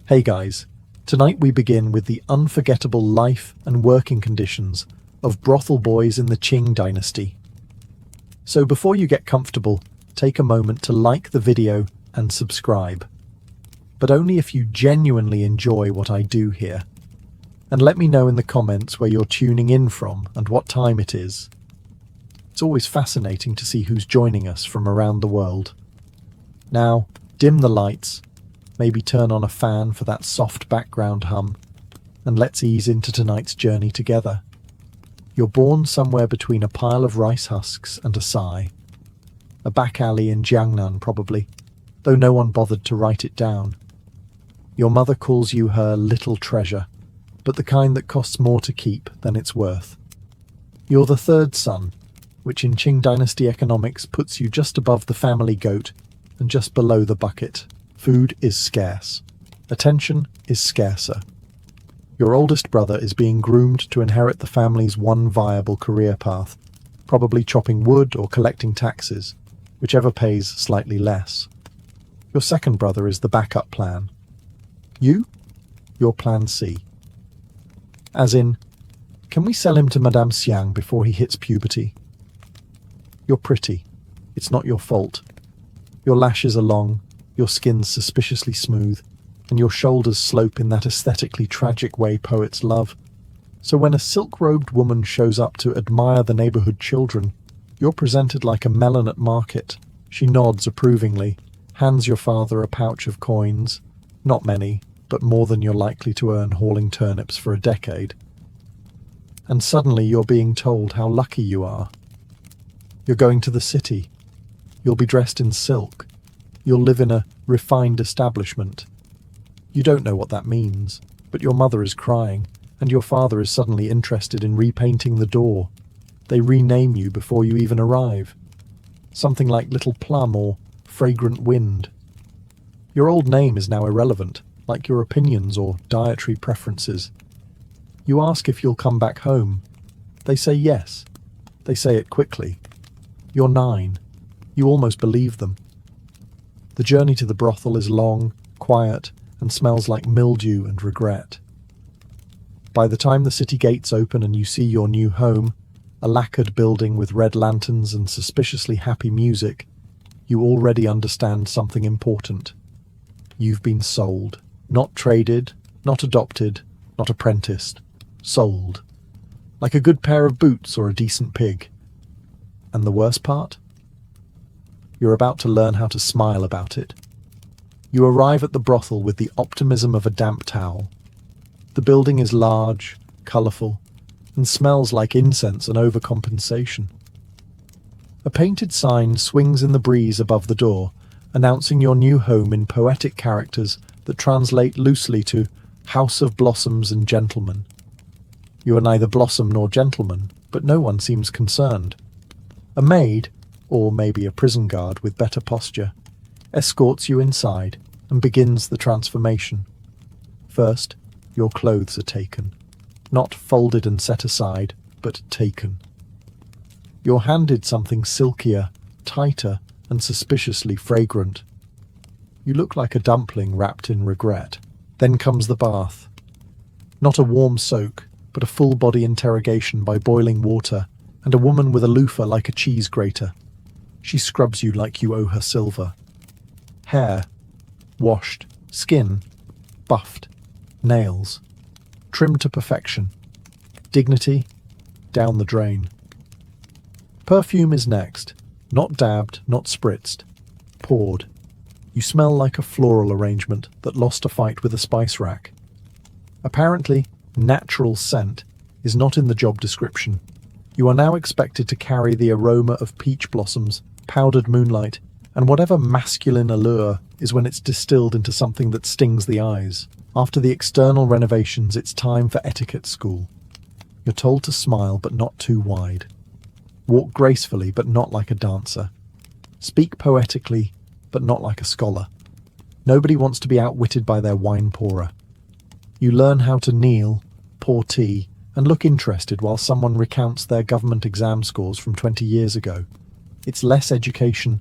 Hey guys, tonight we begin with the unforgettable life and working conditions of brothel boys in the Qing Dynasty. So before you get comfortable, take a moment to like the video and subscribe. But only if you genuinely enjoy what I do here. And let me know in the comments where you're tuning in from and what time it is. It's always fascinating to see who's joining us from around the world. Now, dim the lights, maybe turn on a fan for that soft background hum, and let's ease into tonight's journey together. You're born somewhere between a pile of rice husks and a sigh. A back alley in Jiangnan probably, though no one bothered to write it down. Your mother calls you her little treasure, but the kind that costs more to keep than it's worth. You're the third son, which in Qing Dynasty economics puts you just above the family goat and just below the bucket. Food is scarce. Attention is scarcer. Your oldest brother is being groomed to inherit the family's one viable career path, probably chopping wood or collecting taxes, whichever pays slightly less. Your second brother is the backup plan. You're plan C. As in, can we sell him to Madame Xiang before he hits puberty? You're pretty. It's not your fault. Your lashes are long, your skin's suspiciously smooth, and your shoulders slope in that aesthetically tragic way poets love. So when a silk-robed woman shows up to admire the neighborhood children, you're presented like a melon at market. She nods approvingly, hands your father a pouch of coins, not many, but more than you're likely to earn hauling turnips for a decade. And suddenly you're being told how lucky you are. You're going to the city. You'll be dressed in silk. You'll live in a refined establishment. You don't know what that means, but your mother is crying, and your father is suddenly interested in repainting the door. They rename you before you even arrive. Something like Little Plum or Fragrant Wind. Your old name is now irrelevant, like your opinions or dietary preferences. You ask if you'll come back home. They say yes. They say it quickly. You're 9. You almost believe them. The journey to the brothel is long, quiet, and smells like mildew and regret. By the time the city gates open and you see your new home, a lacquered building with red lanterns and suspiciously happy music, you already understand something important. You've been sold. Not traded, not adopted, not apprenticed. Sold. Like a good pair of boots or a decent pig. And the worst part? You're about to learn how to smile about it. You arrive at the brothel with the optimism of a damp towel. The building is large, colourful, and smells like incense and overcompensation. A painted sign swings in the breeze above the door, announcing your new home in poetic characters that translate loosely to House of Blossoms and Gentlemen. You are neither blossom nor gentleman, but no one seems concerned. A maid, or maybe a prison guard with better posture, escorts you inside and begins the transformation. First, your clothes are taken. Not folded and set aside, but taken. You're handed something silkier, tighter, and suspiciously fragrant. You look like a dumpling wrapped in regret. Then comes the bath. Not a warm soak, but a full-body interrogation by boiling water, and a woman with a loofah like a cheese grater. She scrubs you like you owe her silver. Hair, washed. Skin, buffed. Nails, trimmed to perfection. Dignity, down the drain. Perfume is next. Not dabbed, not spritzed. Poured. You smell like a floral arrangement that lost a fight with a spice rack. Apparently, natural scent is not in the job description. You are now expected to carry the aroma of peach blossoms, powdered moonlight, and whatever masculine allure is when it's distilled into something that stings the eyes. After the external renovations, it's time for etiquette school. You're told to smile, but not too wide. Walk gracefully, but not like a dancer. Speak poetically, but not like a scholar. Nobody wants to be outwitted by their wine pourer. You learn how to kneel, pour tea, and look interested while someone recounts their government exam scores from 20 years ago. It's less education,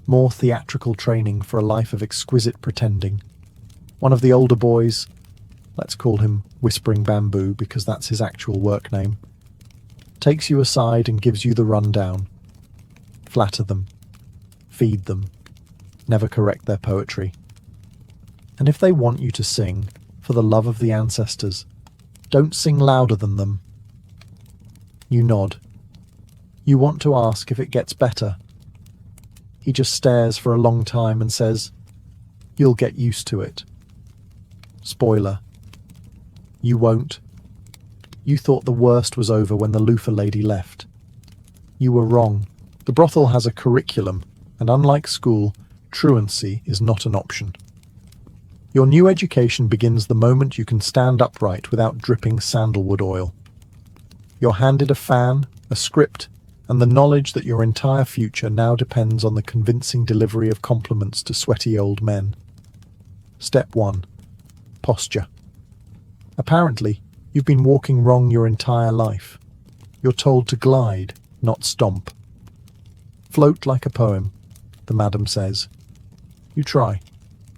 more theatrical training for a life of exquisite pretending. One of the older boys, let's call him Whispering Bamboo because that's his actual work name, takes you aside and gives you the rundown. Flatter them. Feed them. Never correct their poetry. And if they want you to sing, for the love of the ancestors, don't sing louder than them. You nod. You want to ask if it gets better. He just stares for a long time and says, "You'll get used to it." Spoiler. You won't. You thought the worst was over when the loofah lady left. You were wrong. The brothel has a curriculum, and unlike school, truancy is not an option. Your new education begins the moment you can stand upright without dripping sandalwood oil. You're handed a fan, a script, and the knowledge that your entire future now depends on the convincing delivery of compliments to sweaty old men. Step 1. Posture. Apparently, you've been walking wrong your entire life. You're told to glide, not stomp. Float like a poem, the madam says. You try.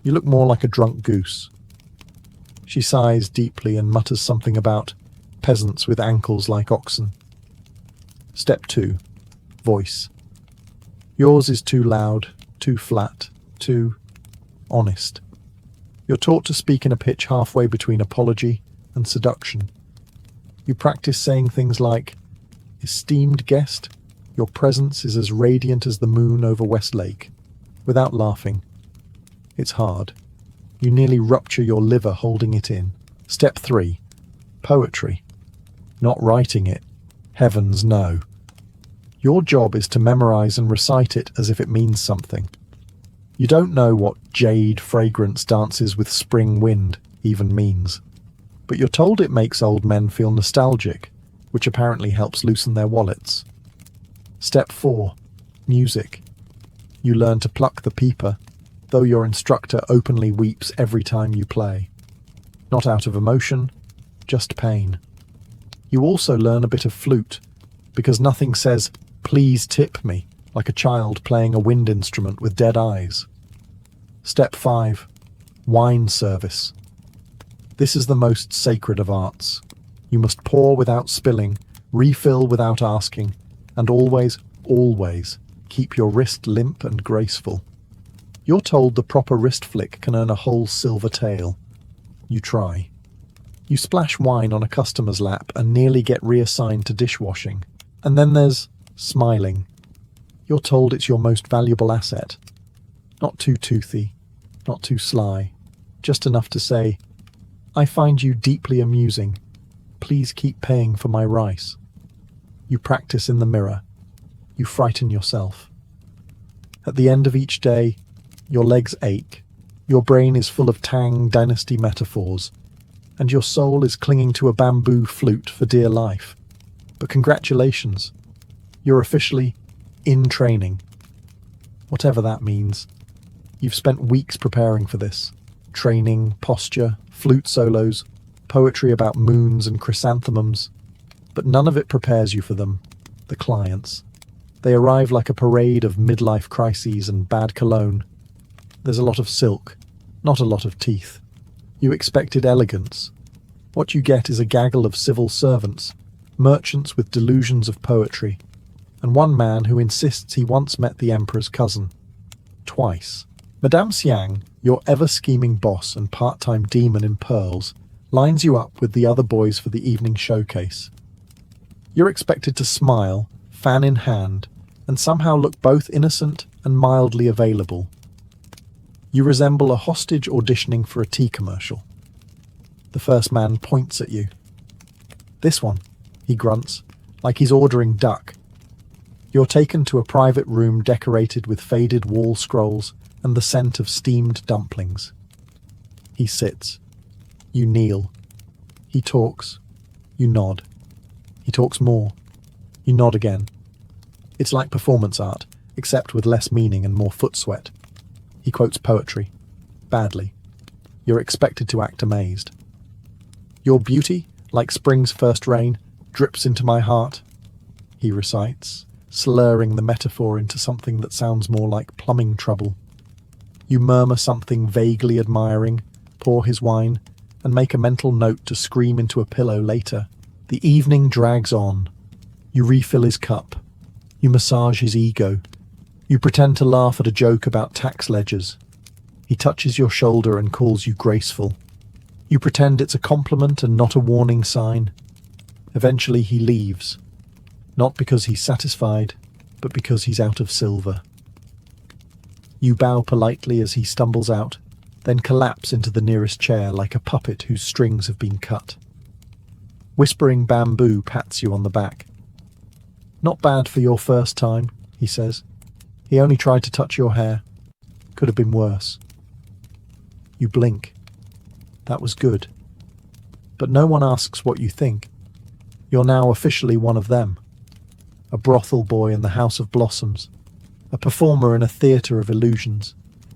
You look more like a drunk goose. She sighs deeply and mutters something about peasants with ankles like oxen. Step 2. Voice. Yours is too loud, too flat, too honest. You're taught to speak in a pitch halfway between apology and seduction. You practice saying things like, "Esteemed guest, your presence is as radiant as the moon over Westlake," without laughing. It's hard. You nearly rupture your liver holding it in. Step 3. Poetry. Not writing it. Heavens no. Your job is to memorize and recite it as if it means something. You don't know what "jade fragrance dances with spring wind" even means, but you're told it makes old men feel nostalgic, which apparently helps loosen their wallets. Step 4. Music. You learn to pluck the peeper, though your instructor openly weeps every time you play. Not out of emotion, just pain. You also learn a bit of flute, because nothing says, "Please tip me," like a child playing a wind instrument with dead eyes. Step 5. Wine service. This is the most sacred of arts. You must pour without spilling, refill without asking, and always, always keep your wrist limp and graceful. You're told the proper wrist flick can earn a whole silver tael. You try. You splash wine on a customer's lap and nearly get reassigned to dishwashing. And then there's smiling. You're told it's your most valuable asset. Not too toothy, not too sly, just enough to say, "I find you deeply amusing. Please keep paying for my rice." You practice in the mirror. You frighten yourself. At the end of each day, your legs ache, your brain is full of Qing Dynasty metaphors, and your soul is clinging to a bamboo flute for dear life. But congratulations, you're officially in training. Whatever that means. You've spent weeks preparing for this. Training, posture, flute solos, poetry about moons and chrysanthemums. But none of it prepares you for them, the clients. They arrive like a parade of midlife crises and bad cologne. There's a lot of silk, not a lot of teeth. You expected elegance. What you get is a gaggle of civil servants, merchants with delusions of poetry, and one man who insists he once met the emperor's cousin. Twice. Madame Xiang, your ever-scheming boss and part-time demon in pearls, lines you up with the other boys for the evening showcase. You're expected to smile, fan in hand, and somehow look both innocent and mildly available. You resemble a hostage auditioning for a tea commercial. The first man points at you. "This one," he grunts, like he's ordering duck. You're taken to a private room decorated with faded wall scrolls and the scent of steamed dumplings. He sits. You kneel. He talks. You nod. He talks more. You nod again. It's like performance art, except with less meaning and more foot sweat. He quotes poetry. Badly. You're expected to act amazed. "Your beauty, like spring's first rain, drips into my heart," he recites, slurring the metaphor into something that sounds more like plumbing trouble. You murmur something vaguely admiring, pour his wine, and make a mental note to scream into a pillow later. The evening drags on. You refill his cup. You massage his ego. You pretend to laugh at a joke about tax ledgers. He touches your shoulder and calls you graceful. You pretend it's a compliment and not a warning sign. Eventually he leaves. Not because he's satisfied, but because he's out of silver. You bow politely as he stumbles out, then collapse into the nearest chair like a puppet whose strings have been cut. Whispering Bamboo pats you on the back. "Not bad for your first time," he says. "He only tried to touch your hair. Could have been worse." You blink. That was good. But no one asks what you think. You're now officially one of them. A brothel boy in the House of Blossoms. A performer in a theatre of illusions.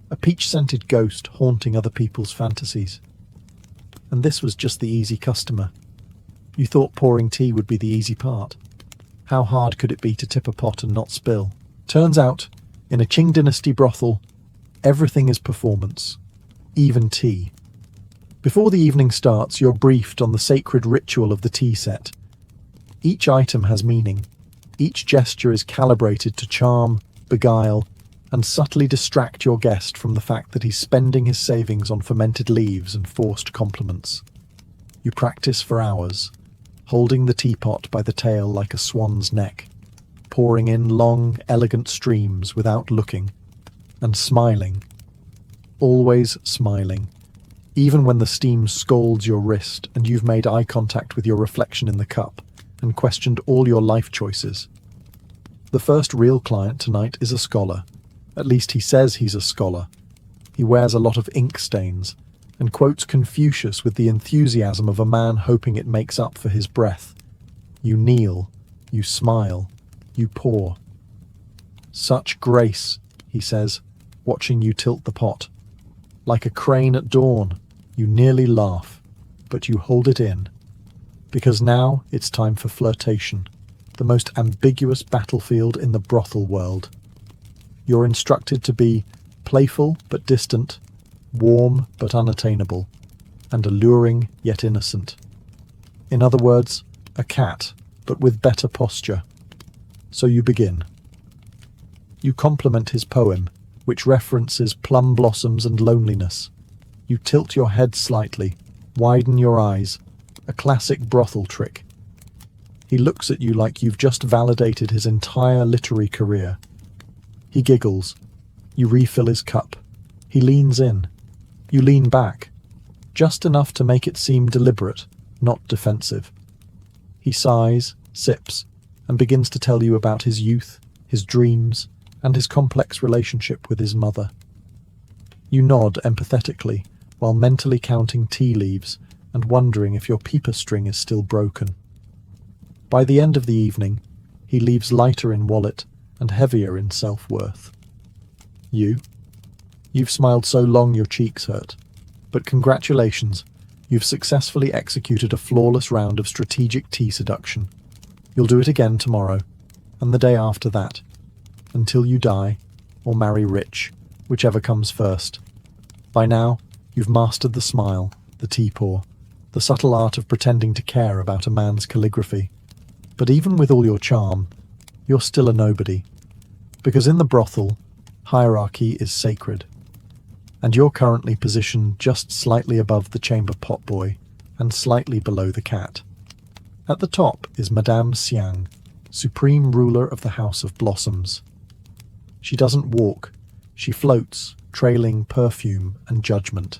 A peach-scented ghost haunting other people's fantasies. And this was just the easy customer. You thought pouring tea would be the easy part. How hard could it be to tip a pot and not spill? Turns out, in a Qing Dynasty brothel, everything is performance. Even tea. Before the evening starts, you're briefed on the sacred ritual of the tea set. Each item has meaning. Each gesture is calibrated to charm, beguile, and subtly distract your guest from the fact that he's spending his savings on fermented leaves and forced compliments. You practice for hours, holding the teapot by the tail like a swan's neck, pouring in long, elegant streams without looking, and smiling. Always smiling, even when the steam scalds your wrist and you've made eye contact with your reflection in the cup and questioned all your life choices. The first real client tonight is a scholar. At least he says he's a scholar. He wears a lot of ink stains and quotes Confucius with the enthusiasm of a man hoping it makes up for his breath. You kneel, you smile, you pour. "Such grace," he says, watching you tilt the pot. Like a crane at dawn, you nearly laugh, but you hold it in. Because now it's time for flirtation, the most ambiguous battlefield in the brothel world. You're instructed to be playful but distant, warm but unattainable, and alluring yet innocent. In other words, a cat, but with better posture. So you begin. You compliment his poem, which references plum blossoms and loneliness. You tilt your head slightly, widen your eyes, a classic brothel trick. He looks at you like you've just validated his entire literary career. He giggles. You refill his cup. He leans in. You lean back, just enough to make it seem deliberate, not defensive. He sighs, sips, and begins to tell you about his youth, his dreams, and his complex relationship with his mother. You nod empathetically, while mentally counting tea leaves and wondering if your peeper string is still broken. By the end of the evening, he leaves lighter in wallet and heavier in self-worth. You've smiled so long your cheeks hurt. But congratulations, you've successfully executed a flawless round of strategic tea seduction. You'll do it again tomorrow, and the day after that, until you die, or marry rich, whichever comes first. By now, you've mastered the smile, the tea pour, the subtle art of pretending to care about a man's calligraphy. But even with all your charm, you're still a nobody. Because in the brothel, hierarchy is sacred. And you're currently positioned just slightly above the chamber potboy and slightly below the cat. At the top is Madame Xiang, supreme ruler of the House of Blossoms. She doesn't walk, she floats, trailing perfume and judgment.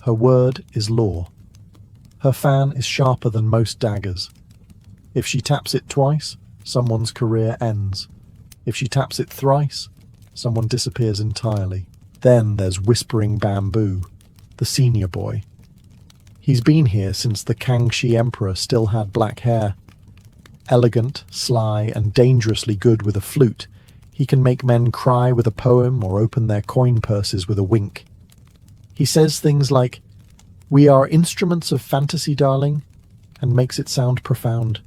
Her word is law. Her fan is sharper than most daggers. If she taps it twice, someone's career ends. If she taps it thrice, someone disappears entirely. Then there's Whispering Bamboo, the senior boy. He's been here since the Kangxi Emperor still had black hair. Elegant, sly, and dangerously good with a flute, he can make men cry with a poem or open their coin purses with a wink. He says things like, "We are instruments of fantasy, darling," and makes it sound profound.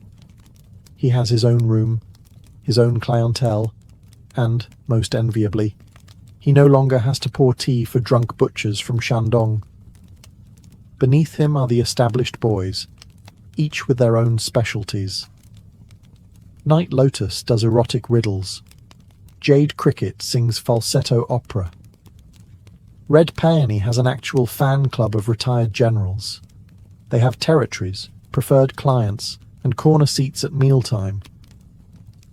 He has his own room, his own clientele, and, most enviably, he no longer has to pour tea for drunk butchers from Shandong. Beneath him are the established boys, each with their own specialties. Night Lotus does erotic riddles. Jade Cricket sings falsetto opera. Red Peony has an actual fan club of retired generals. They have territories, preferred clients, and corner seats at mealtime.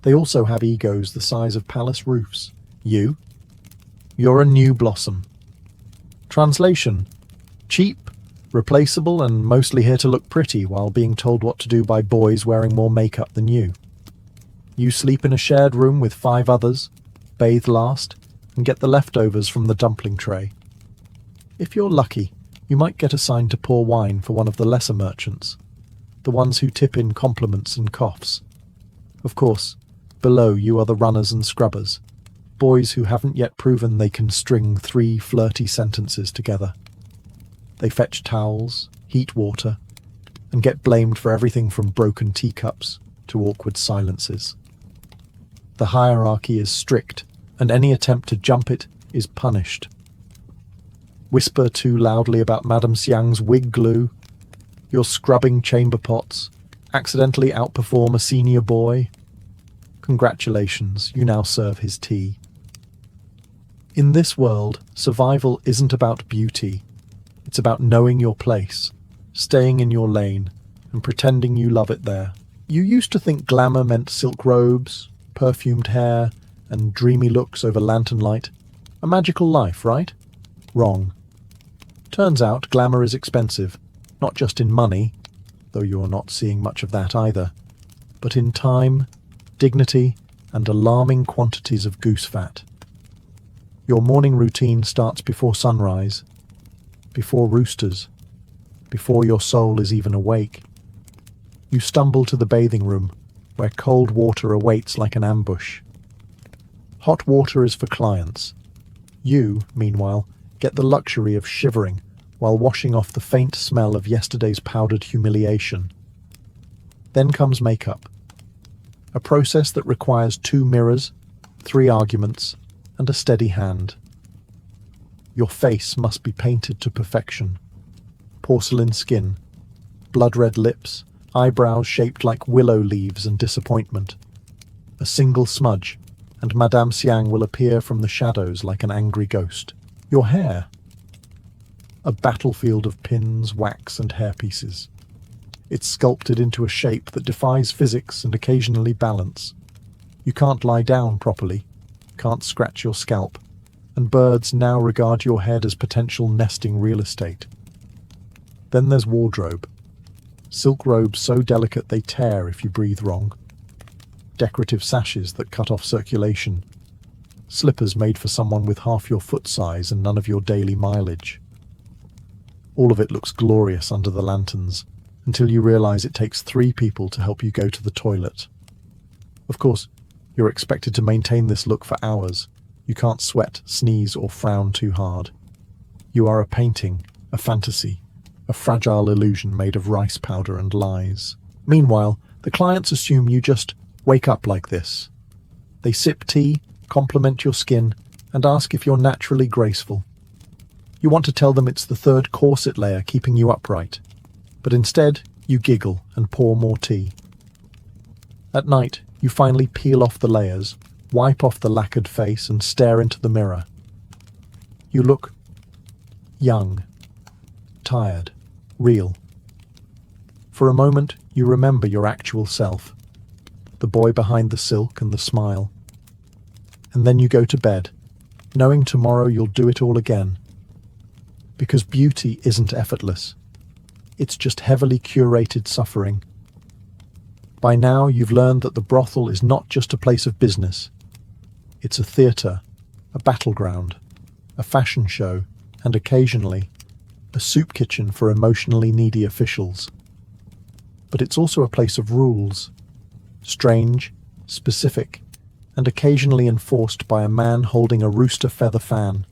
They also have egos the size of palace roofs. You're a new blossom. Translation: cheap, replaceable, and mostly here to look pretty while being told what to do by boys wearing more makeup than you. You sleep in a shared room with 5 others, bathe last, and get the leftovers from the dumpling tray. If you're lucky, you might get assigned to pour wine for one of the lesser merchants, the ones who tip in compliments and coughs. Of course, below you are the runners and scrubbers, boys who haven't yet proven they can string 3 flirty sentences together. They fetch towels, heat water, and get blamed for everything from broken teacups to awkward silences. The hierarchy is strict, and any attempt to jump it is punished. Whisper too loudly about Madame Xiang's wig glue. You're scrubbing chamber pots. Accidentally outperform a senior boy. Congratulations, you now serve his tea. In this world, survival isn't about beauty. It's about knowing your place, staying in your lane, and pretending you love it there. You used to think glamour meant silk robes, perfumed hair, and dreamy looks over lantern light. A magical life, right? Wrong. Turns out glamour is expensive, not just in money, though you're not seeing much of that either, but in time, dignity, and alarming quantities of goose fat. Your morning routine starts before sunrise, before roosters, before your soul is even awake. You stumble to the bathing room, where cold water awaits like an ambush. Hot water is for clients. You, meanwhile, get the luxury of shivering while washing off the faint smell of yesterday's powdered humiliation. Then comes makeup, a process that requires 2 mirrors, 3 arguments, and a steady hand. Your face must be painted to perfection. Porcelain skin, blood-red lips, eyebrows shaped like willow leaves and disappointment. A single smudge, and Madame Xiang will appear from the shadows like an angry ghost. Your hair, a battlefield of pins, wax, and hairpieces. It's sculpted into a shape that defies physics and occasionally balance. You can't lie down properly, can't scratch your scalp, and birds now regard your head as potential nesting real estate. Then there's wardrobe. Silk robes so delicate they tear if you breathe wrong. Decorative sashes that cut off circulation. Slippers made for someone with half your foot size and none of your daily mileage. All of it looks glorious under the lanterns, until you realize it takes 3 people to help you go to the toilet. Of course, you're expected to maintain this look for hours. You can't sweat, sneeze, or frown too hard. You are a painting, a fantasy, a fragile illusion made of rice powder and lies. Meanwhile, the clients assume you just wake up like this. They sip tea, compliment your skin, and ask if you're naturally graceful. You want to tell them it's the 3rd corset layer keeping you upright, but instead you giggle and pour more tea. At night, you finally peel off the layers, wipe off the lacquered face, and stare into the mirror. You look young, tired, real. For a moment, you remember your actual self, the boy behind the silk and the smile. And then you go to bed, knowing tomorrow you'll do it all again. Because beauty isn't effortless. It's just heavily curated suffering. By now, you've learned that the brothel is not just a place of business. It's a theatre, a battleground, a fashion show, and occasionally, a soup kitchen for emotionally needy officials. But it's also a place of rules, strange, specific, and occasionally enforced by a man holding a rooster feather fan.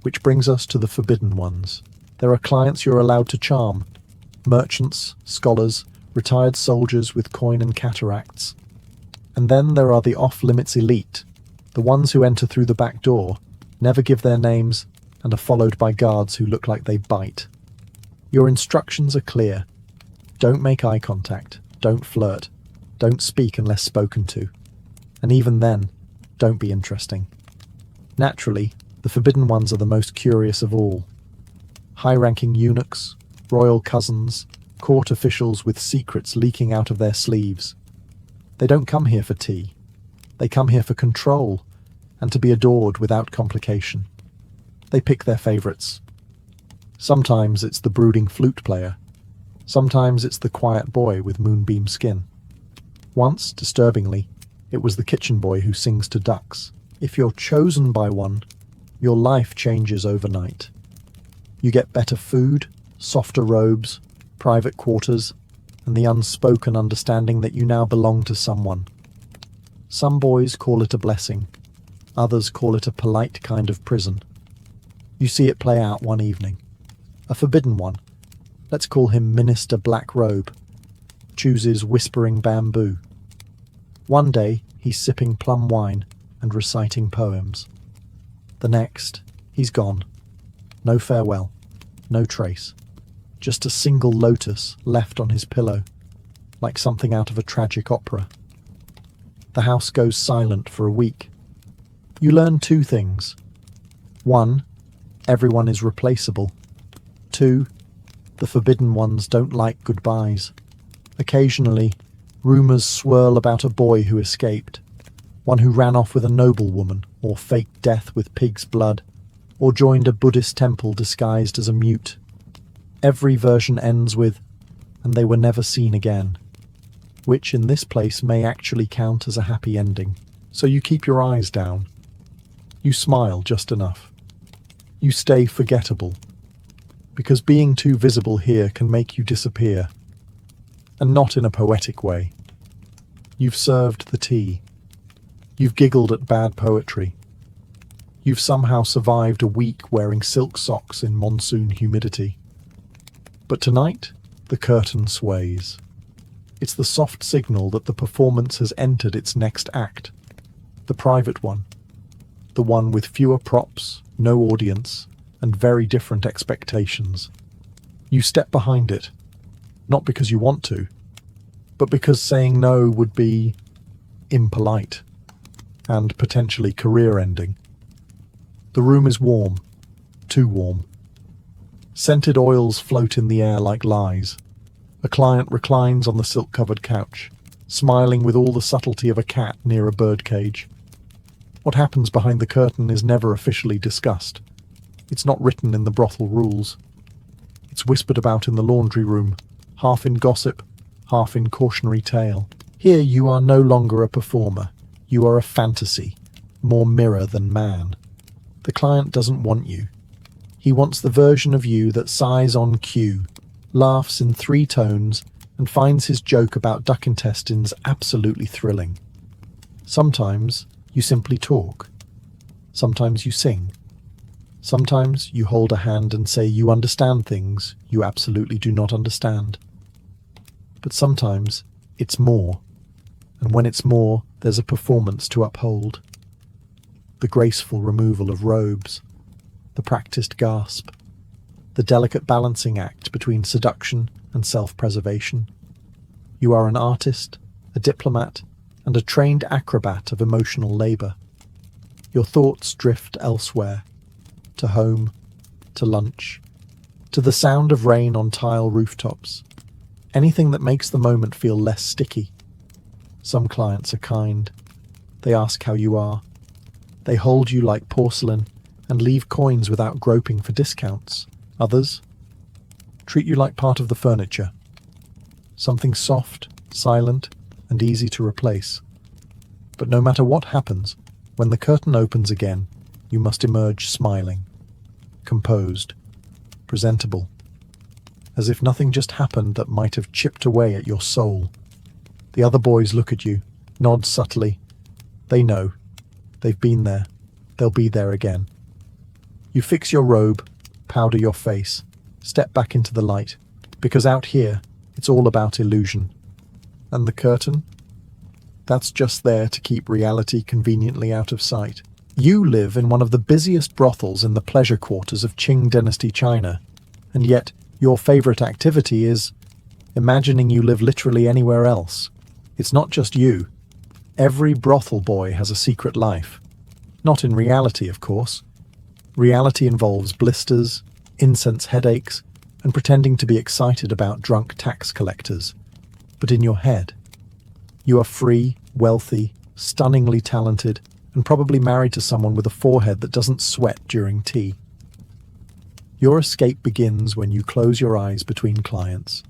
Which brings us to the forbidden ones. There are clients you're allowed to charm, merchants, scholars, retired soldiers with coin and cataracts. And then there are the off-limits elite, the ones who enter through the back door, never give their names, and are followed by guards who look like they bite. Your instructions are clear. Don't make eye contact, don't flirt, don't speak unless spoken to. And even then, don't be interesting. Naturally, the forbidden ones are the most curious of all. High-ranking eunuchs, royal cousins, court officials with secrets leaking out of their sleeves. They don't come here for tea. They come here for control and to be adored without complication. They pick their favourites. Sometimes it's the brooding flute player. Sometimes it's the quiet boy with moonbeam skin. Once, disturbingly, it was the kitchen boy who sings to ducks. If you're chosen by one, your life changes overnight. You get better food, softer robes, private quarters, and the unspoken understanding that you now belong to someone. Some boys call it a blessing. Others call it a polite kind of prison. You see it play out one evening. A forbidden one, let's call him Minister Black Robe, chooses whispering bamboo. One day, he's sipping plum wine and reciting poems. The next, he's gone. No farewell, no trace. Just a single lotus left on his pillow, like something out of a tragic opera. The house goes silent for a week. You learn two things. 1, everyone is replaceable. 2, the forbidden ones don't like goodbyes. Occasionally, rumours swirl about a boy who escaped, one who ran off with a noblewoman, or faked death with pig's blood, or joined a Buddhist temple disguised as a mute. Every version ends with, and they were never seen again, which in this place may actually count as a happy ending. So you keep your eyes down. You smile just enough. You stay forgettable, because being too visible here can make you disappear, and not in a poetic way. You've served the tea. You've giggled at bad poetry. You've somehow survived a week wearing silk socks in monsoon humidity. But tonight, the curtain sways. It's the soft signal that the performance has entered its next act. The private one. The one with fewer props, no audience, and very different expectations. You step behind it, not because you want to, but because saying no would be impolite and potentially career-ending. The room is warm, too warm. Scented oils float in the air like lies. A client reclines on the silk-covered couch, smiling with all the subtlety of a cat near a birdcage. What happens behind the curtain is never officially discussed. It's not written in the brothel rules. It's whispered about in the laundry room, half in gossip, half in cautionary tale. Here you are no longer a performer. You are a fantasy, more mirror than man. The client doesn't want you. He wants the version of you that sighs on cue, laughs in 3 tones, and finds his joke about duck intestines absolutely thrilling. Sometimes you simply talk. Sometimes you sing. Sometimes you hold a hand and say you understand things you absolutely do not understand. But sometimes it's more, and when it's more, there's a performance to uphold. The graceful removal of robes, the practiced gasp, the delicate balancing act between seduction and self-preservation. You are an artist, a diplomat, and a trained acrobat of emotional labour. Your thoughts drift elsewhere, to home, to lunch, to the sound of rain on tile rooftops, anything that makes the moment feel less sticky. Some clients are kind. They ask how you are. They hold you like porcelain and leave coins without groping for discounts. Others treat you like part of the furniture, something soft, silent, and easy to replace. But no matter what happens, when the curtain opens again, you must emerge smiling, composed, presentable, as if nothing just happened that might have chipped away at your soul. The other boys look at you, nod subtly. They know. They've been there. They'll be there again. You fix your robe, powder your face, step back into the light, because out here, it's all about illusion. And the curtain? That's just there to keep reality conveniently out of sight. You live in one of the busiest brothels in the pleasure quarters of Qing Dynasty China, and yet Your favorite activity is imagining you live literally anywhere else. It's not just you. Every brothel boy has a secret life. Not in reality, of course. Reality involves blisters, incense headaches, and pretending to be excited about drunk tax collectors. But in your head, you are free, wealthy, stunningly talented, and probably married to someone with a forehead that doesn't sweat during tea. Your escape begins when you close your eyes between clients.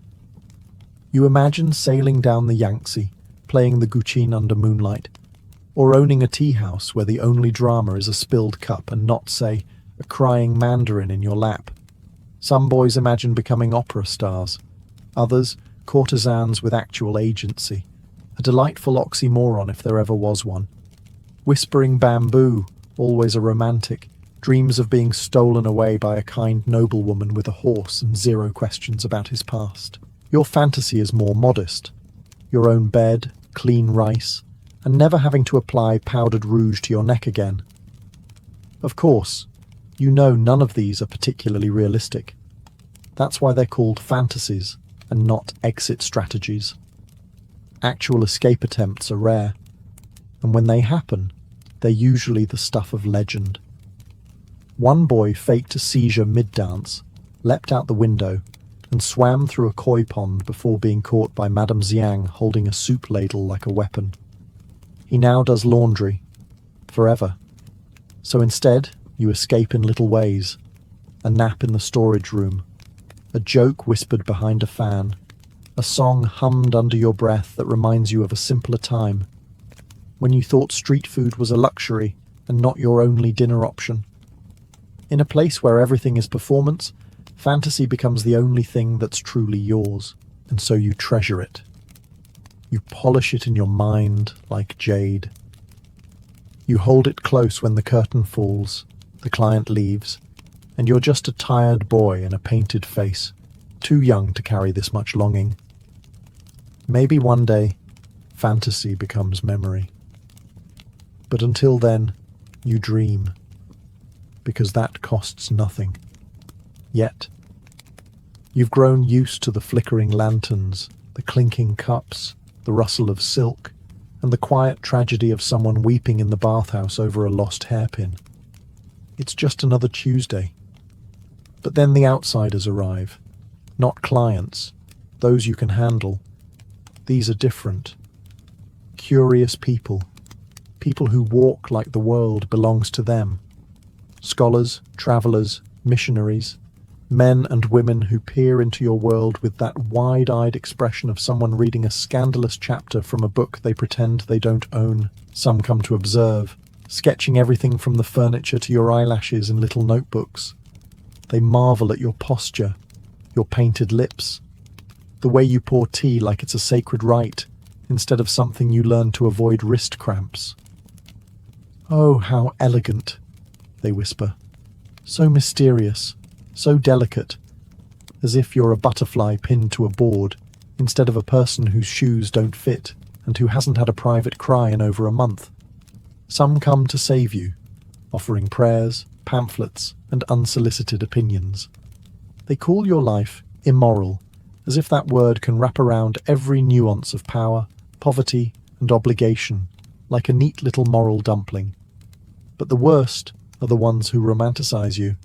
You imagine sailing down the Yangtze, playing the guqin under moonlight, or owning a tea house where the only drama is a spilled cup and not, say, a crying mandarin in your lap. Some boys imagine becoming opera stars, others courtesans with actual agency, a delightful oxymoron if there ever was one. Whispering bamboo, always a romantic, dreams of being stolen away by a kind noblewoman with a horse and zero questions about his past. Your fantasy is more modest. Your own bed, clean rice, and never having to apply powdered rouge to your neck again. Of course, you know none of these are particularly realistic. That's why they're called fantasies and not exit strategies. Actual escape attempts are rare, and when they happen, they're usually the stuff of legend. One boy faked a seizure mid-dance, leapt out the window, and swam through a koi pond before being caught by Madame Xiang holding a soup ladle like a weapon. He now does laundry, forever. So instead, you escape in little ways. A nap in the storage room, a joke whispered behind a fan, a song hummed under your breath that reminds you of a simpler time, when you thought street food was a luxury and not your only dinner option. In a place where everything is performance, fantasy becomes the only thing that's truly yours, and so you treasure it. You polish it in your mind like jade. You hold it close when the curtain falls, the client leaves, and you're just a tired boy in a painted face, too young to carry this much longing. Maybe one day, fantasy becomes memory. But until then, you dream, because that costs nothing. Yet, you've grown used to the flickering lanterns, the clinking cups, the rustle of silk, and the quiet tragedy of someone weeping in the bathhouse over a lost hairpin. It's just another Tuesday. But then the outsiders arrive. Not clients, those you can handle. These are different. Curious people. People who walk like the world belongs to them. Scholars, travellers, missionaries, men and women who peer into your world with that wide-eyed expression of someone reading a scandalous chapter from a book they pretend they don't own. Some come to observe, sketching everything from the furniture to your eyelashes in little notebooks. They marvel at your posture, your painted lips, the way you pour tea like it's a sacred rite, instead of something you learn to avoid wrist cramps. "Oh, how elegant," they whisper. "So mysterious, so delicate, as if you're a butterfly pinned to a board, instead of a person whose shoes don't fit and who hasn't had a private cry in over a month." Some come to save you, offering prayers, pamphlets, and unsolicited opinions. They call your life immoral, as if that word can wrap around every nuance of power, poverty, and obligation, like a neat little moral dumpling. But the worst are the ones who romanticize you.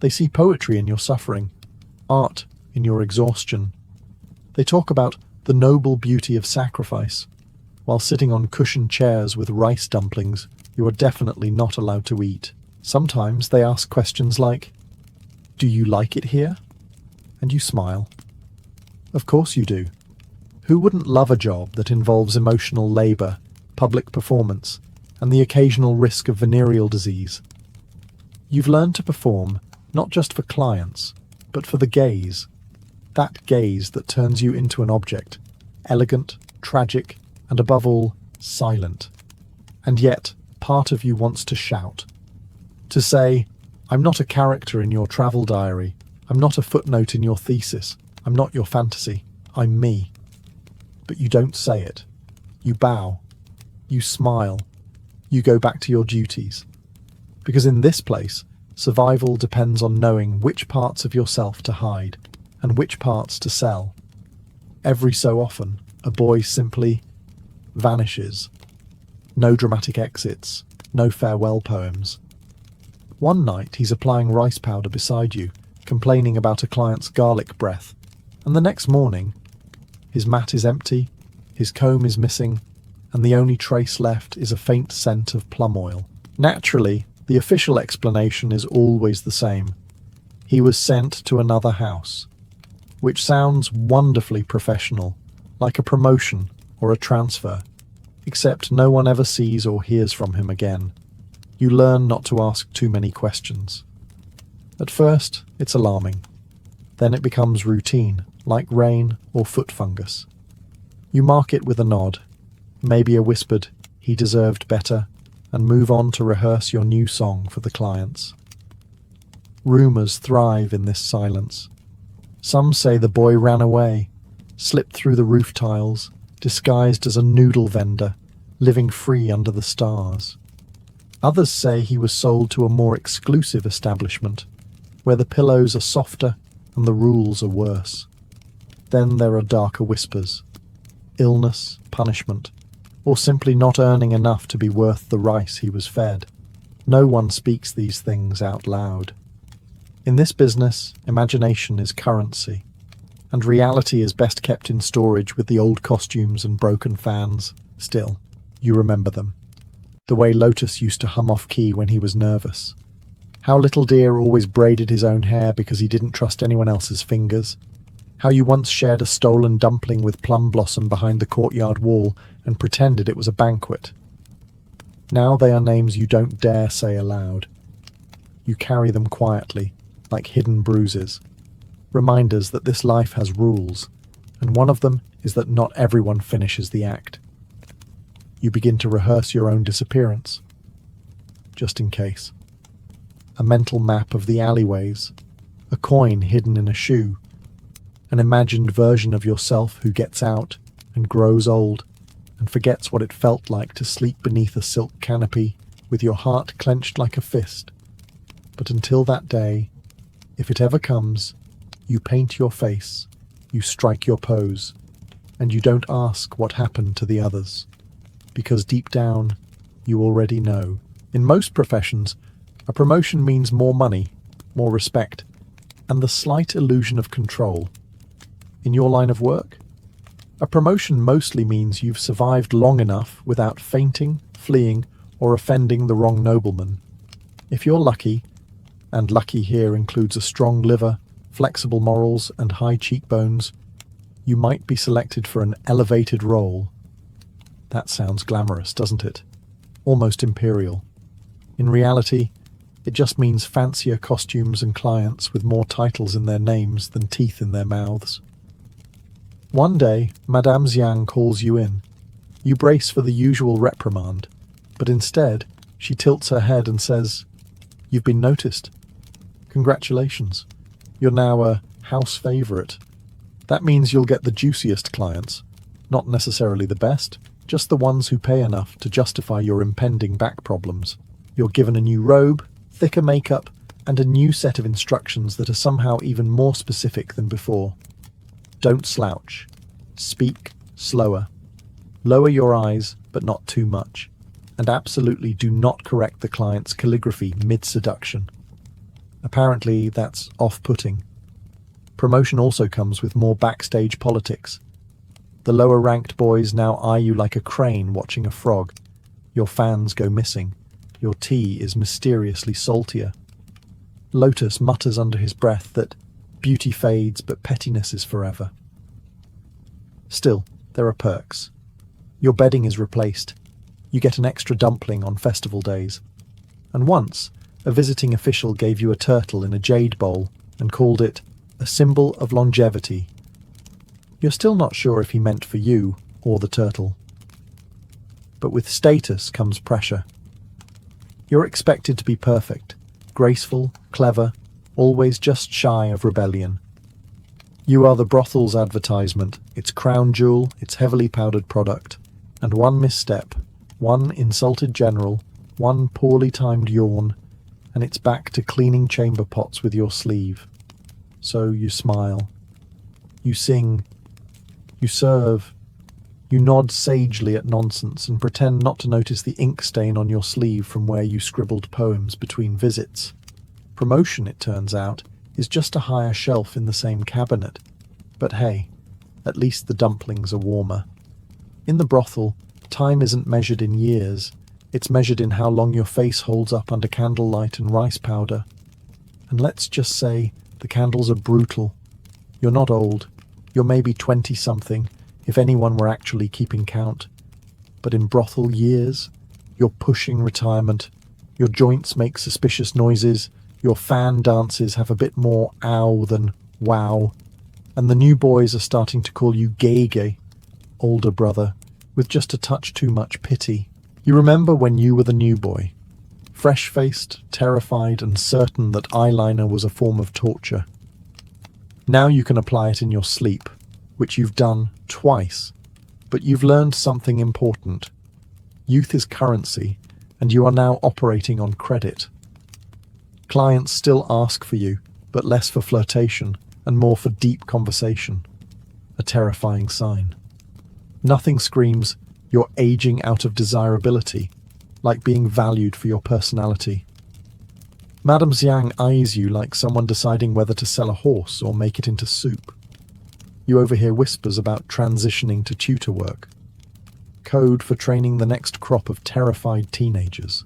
They see poetry in your suffering, art in your exhaustion. They talk about the noble beauty of sacrifice, while sitting on cushioned chairs with rice dumplings you are definitely not allowed to eat. Sometimes they ask questions like, "Do you like it here?" And you smile. Of course you do. Who wouldn't love a job that involves emotional labour, public performance, and the occasional risk of venereal disease? You've learned to perform not just for clients, but for the gaze. That gaze that turns you into an object, elegant, tragic, and above all, silent. And yet, part of you wants to shout. To say, "I'm not a character in your travel diary. I'm not a footnote in your thesis. I'm not your fantasy. I'm me." But you don't say it. You bow. You smile. You go back to your duties. Because in this place, survival depends on knowing which parts of yourself to hide. and which parts to sell. Every so often, a boy simply vanishes. No dramatic exits, no farewell poems. One night he's applying rice powder beside you, complaining about a client's garlic breath, and the next morning, his mat is empty, his comb is missing, and the only trace left is a faint scent of plum oil. Naturally, the official explanation is always the same. He was sent to another house, which sounds wonderfully professional, like a promotion or a transfer, except no one ever sees or hears from him again. You learn not to ask too many questions. At first, it's alarming. Then it becomes routine, like rain or foot fungus. You mark it with a nod, maybe a whispered, "He deserved better," and move on to rehearse your new song for the clients. Rumours thrive in this silence. Some say the boy ran away, slipped through the roof tiles, disguised as a noodle vendor, living free under the stars. Others say he was sold to a more exclusive establishment, where the pillows are softer and the rules are worse. Then there are darker whispers. Illness, punishment, or simply not earning enough to be worth the rice he was fed. No one speaks these things out loud. In this business, imagination is currency, and reality is best kept in storage with the old costumes and broken fans. Still, you remember them. The way Lotus used to hum off-key when he was nervous. How Little Deer always braided his own hair because he didn't trust anyone else's fingers. How you once shared a stolen dumpling with Plum Blossom behind the courtyard wall and pretended it was a banquet. Now they are names you don't dare say aloud. You carry them quietly, like hidden bruises. Reminders that this life has rules, and one of them is that not everyone finishes the act. You begin to rehearse your own disappearance, just in case. A mental map of the alleyways, a coin hidden in a shoe, an imagined version of yourself who gets out and grows old and forgets what it felt like to sleep beneath a silk canopy with your heart clenched like a fist. But until that day, if it ever comes, you paint your face, you strike your pose, and you don't ask what happened to the others, because deep down, you already know. In most professions, a promotion means more money, more respect, and the slight illusion of control. In your line of work, a promotion mostly means you've survived long enough without fainting, fleeing, or offending the wrong nobleman. If you're lucky, and lucky here includes a strong liver, flexible morals, and high cheekbones, you might be selected for an elevated role. That sounds glamorous, doesn't it? Almost imperial. In reality, it just means fancier costumes and clients with more titles in their names than teeth in their mouths. One day, Madame Xiang calls you in. You brace for the usual reprimand, but instead, she tilts her head and says, "You've been noticed. Congratulations. You're now a house favorite. That means you'll get the juiciest clients, not necessarily the best, just the ones who pay enough to justify your impending back problems. You're given a new robe, thicker makeup, and a new set of instructions that are somehow even more specific than before. Don't slouch. Speak slower. Lower your eyes, but not too much. And absolutely do not correct the client's calligraphy mid-seduction. Apparently, that's off-putting. Promotion also comes with more backstage politics. The lower-ranked boys now eye you like a crane watching a frog. Your fans go missing. Your tea is mysteriously saltier. Lotus mutters under his breath that beauty fades but pettiness is forever. Still, there are perks. Your bedding is replaced. You get an extra dumpling on festival days. And once, a visiting official gave you a turtle in a jade bowl and called it a symbol of longevity. You're still not sure if he meant for you or the turtle. But with status comes pressure. You're expected to be perfect, graceful, clever, always just shy of rebellion. You are the brothel's advertisement, its crown jewel, its heavily powdered product, and one misstep, one insulted general, one poorly timed yawn, and it's back to cleaning chamber pots with your sleeve. So you smile, You sing, you serve, you nod sagely at nonsense and pretend not to notice the ink stain on your sleeve from where you scribbled poems between visits. Promotion, it turns out, is just a higher shelf in the same cabinet. But hey, at least the dumplings are warmer. In the brothel, time isn't measured in years. It's measured in how long your face holds up under candlelight and rice powder. And let's just say the candles are brutal. You're not old. You're maybe 20-something, if anyone were actually keeping count. But in brothel years, you're pushing retirement. Your joints make suspicious noises. Your fan dances have a bit more ow than wow. And the new boys are starting to call you Gege, older brother, with just a touch too much pity. You remember when you were the new boy, fresh-faced, terrified, and certain that eyeliner was a form of torture. Now you can apply it in your sleep, which you've done twice, but you've learned something important. Youth is currency, and you are now operating on credit. Clients still ask for you, but less for flirtation and more for deep conversation. A terrifying sign. Nothing screams, "You're aging out of desirability," like being valued for your personality. Madame Xiang eyes you like someone deciding whether to sell a horse or make it into soup. You overhear whispers about transitioning to tutor work. Code for training the next crop of terrified teenagers.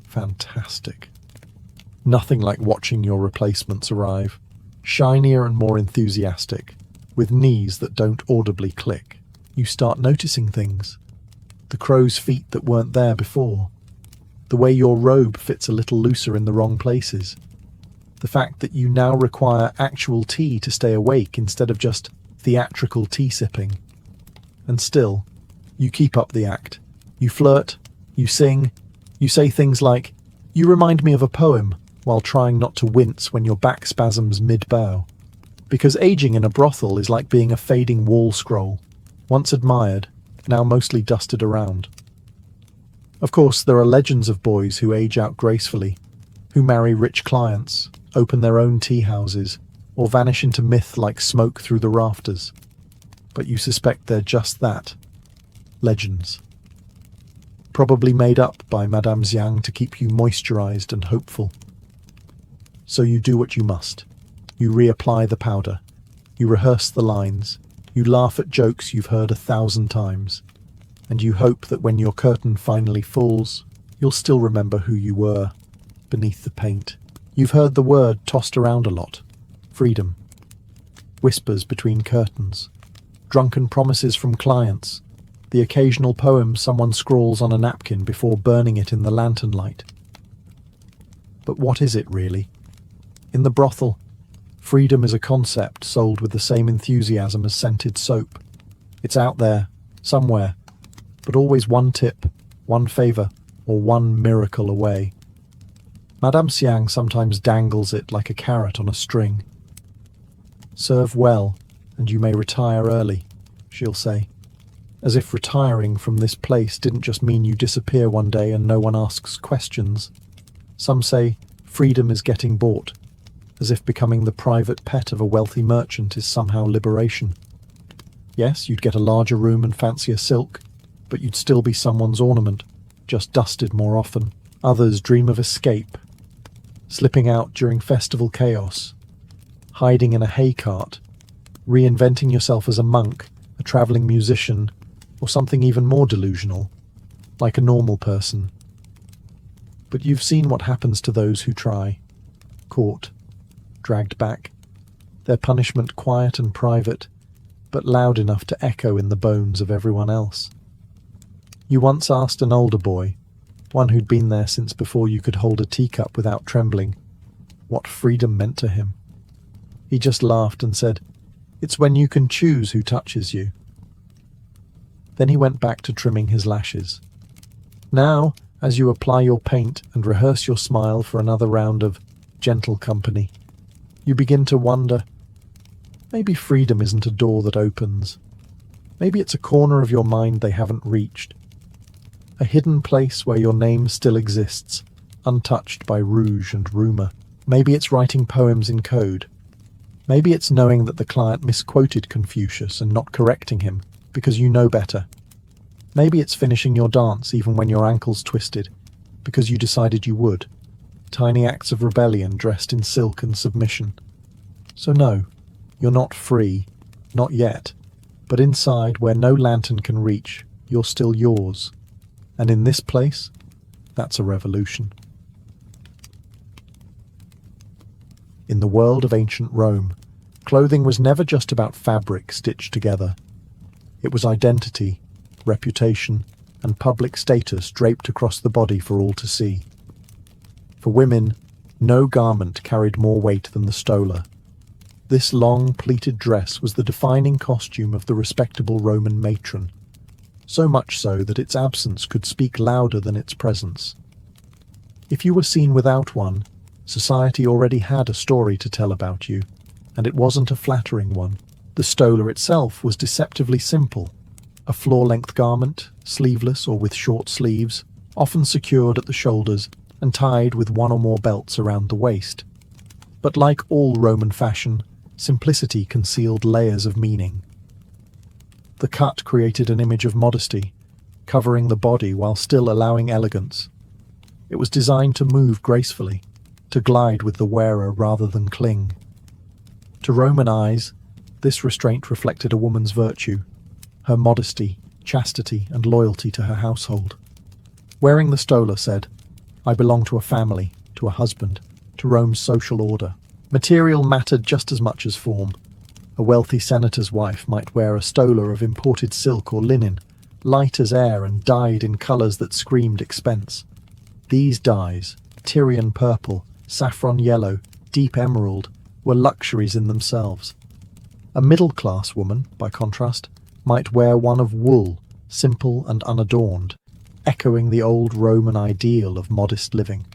Fantastic. Nothing like watching your replacements arrive, shinier and more enthusiastic, with knees that don't audibly click. You start noticing things. The crow's feet that weren't there before. The way your robe fits a little looser in the wrong places. The fact that you now require actual tea to stay awake instead of just theatrical tea sipping. And still, you keep up the act. You flirt, you sing, you say things like, "You remind me of a poem," while trying not to wince when your back spasms mid-bow. Because aging in a brothel is like being a fading wall scroll, once admired, now mostly dusted around. Of course, there are legends of boys who age out gracefully, who marry rich clients, open their own tea houses, or vanish into myth like smoke through the rafters. But you suspect they're just that. Legends. Probably made up by Madame Xiang to keep you moisturized and hopeful. So you do what you must. You reapply the powder. You rehearse the lines. You laugh at jokes you've heard 1,000 times. And you hope that when your curtain finally falls, you'll still remember who you were beneath the paint. You've heard the word tossed around a lot. Freedom. Whispers between curtains. Drunken promises from clients. The occasional poem someone scrawls on a napkin before burning it in the lantern light. But what is it really? In the brothel, freedom is a concept sold with the same enthusiasm as scented soap. It's out there, somewhere, but always one tip, one favor, or one miracle away. Madame Xiang sometimes dangles it like a carrot on a string. "Serve well, and you may retire early," she'll say, as if retiring from this place didn't just mean you disappear one day and no one asks questions. Some say freedom is getting bought, as if becoming the private pet of a wealthy merchant is somehow liberation. Yes, you'd get a larger room and fancier silk, but you'd still be someone's ornament, just dusted more often. Others dream of escape, slipping out during festival chaos, hiding in a hay cart, reinventing yourself as a monk, a traveling musician, or something even more delusional, like a normal person. But you've seen what happens to those who try. Caught, dragged back, their punishment quiet and private, but loud enough to echo in the bones of everyone else. You once asked an older boy, one who'd been there since before you could hold a teacup without trembling, what freedom meant to him. He just laughed and said, "It's when you can choose who touches you." Then he went back to trimming his lashes. Now, as you apply your paint and rehearse your smile for another round of gentle company, you begin to wonder, maybe freedom isn't a door that opens. Maybe it's a corner of your mind they haven't reached. A hidden place where your name still exists, untouched by rouge and rumour. Maybe it's writing poems in code. Maybe it's knowing that the client misquoted Confucius and not correcting him because you know better. Maybe it's finishing your dance even when your ankle's twisted because you decided you would. Tiny acts of rebellion dressed in silk and submission. So no, you're not free, not yet. But inside, where no lantern can reach, you're still yours. And in this place, that's a revolution. In the world of ancient Rome, clothing was never just about fabric stitched together. It was identity, reputation, and public status draped across the body for all to see. For women, no garment carried more weight than the stola. This long, pleated dress was the defining costume of the respectable Roman matron, so much so that its absence could speak louder than its presence. If you were seen without one, society already had a story to tell about you, and it wasn't a flattering one. The stola itself was deceptively simple. A floor-length garment, sleeveless or with short sleeves, often secured at the shoulders and tied with one or more belts around the waist. But like all Roman fashion, simplicity concealed layers of meaning. The cut created an image of modesty, covering the body while still allowing elegance. It was designed to move gracefully, to glide with the wearer rather than cling. To Roman eyes, this restraint reflected a woman's virtue, her modesty, chastity, and loyalty to her household. Wearing the stola said, "I belong to a family, to a husband, to Rome's social order." Material mattered just as much as form. A wealthy senator's wife might wear a stola of imported silk or linen, light as air and dyed in colours that screamed expense. These dyes, Tyrian purple, saffron yellow, deep emerald, were luxuries in themselves. A middle-class woman, by contrast, might wear one of wool, simple and unadorned, echoing the old Roman ideal of modest living.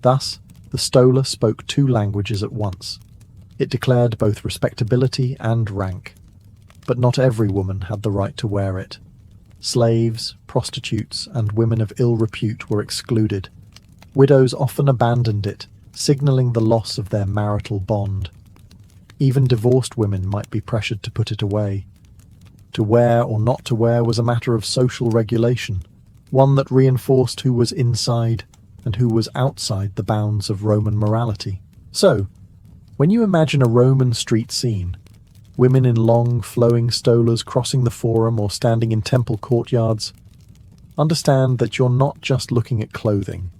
Thus, the stola spoke two languages at once. It declared both respectability and rank. But not every woman had the right to wear it. Slaves, prostitutes, and women of ill repute were excluded. Widows often abandoned it, signalling the loss of their marital bond. Even divorced women might be pressured to put it away. To wear or not to wear was a matter of social regulation, one that reinforced who was inside and who was outside the bounds of Roman morality. So, when you imagine a Roman street scene, women in long, flowing stolas crossing the forum or standing in temple courtyards, understand that you're not just looking at clothing.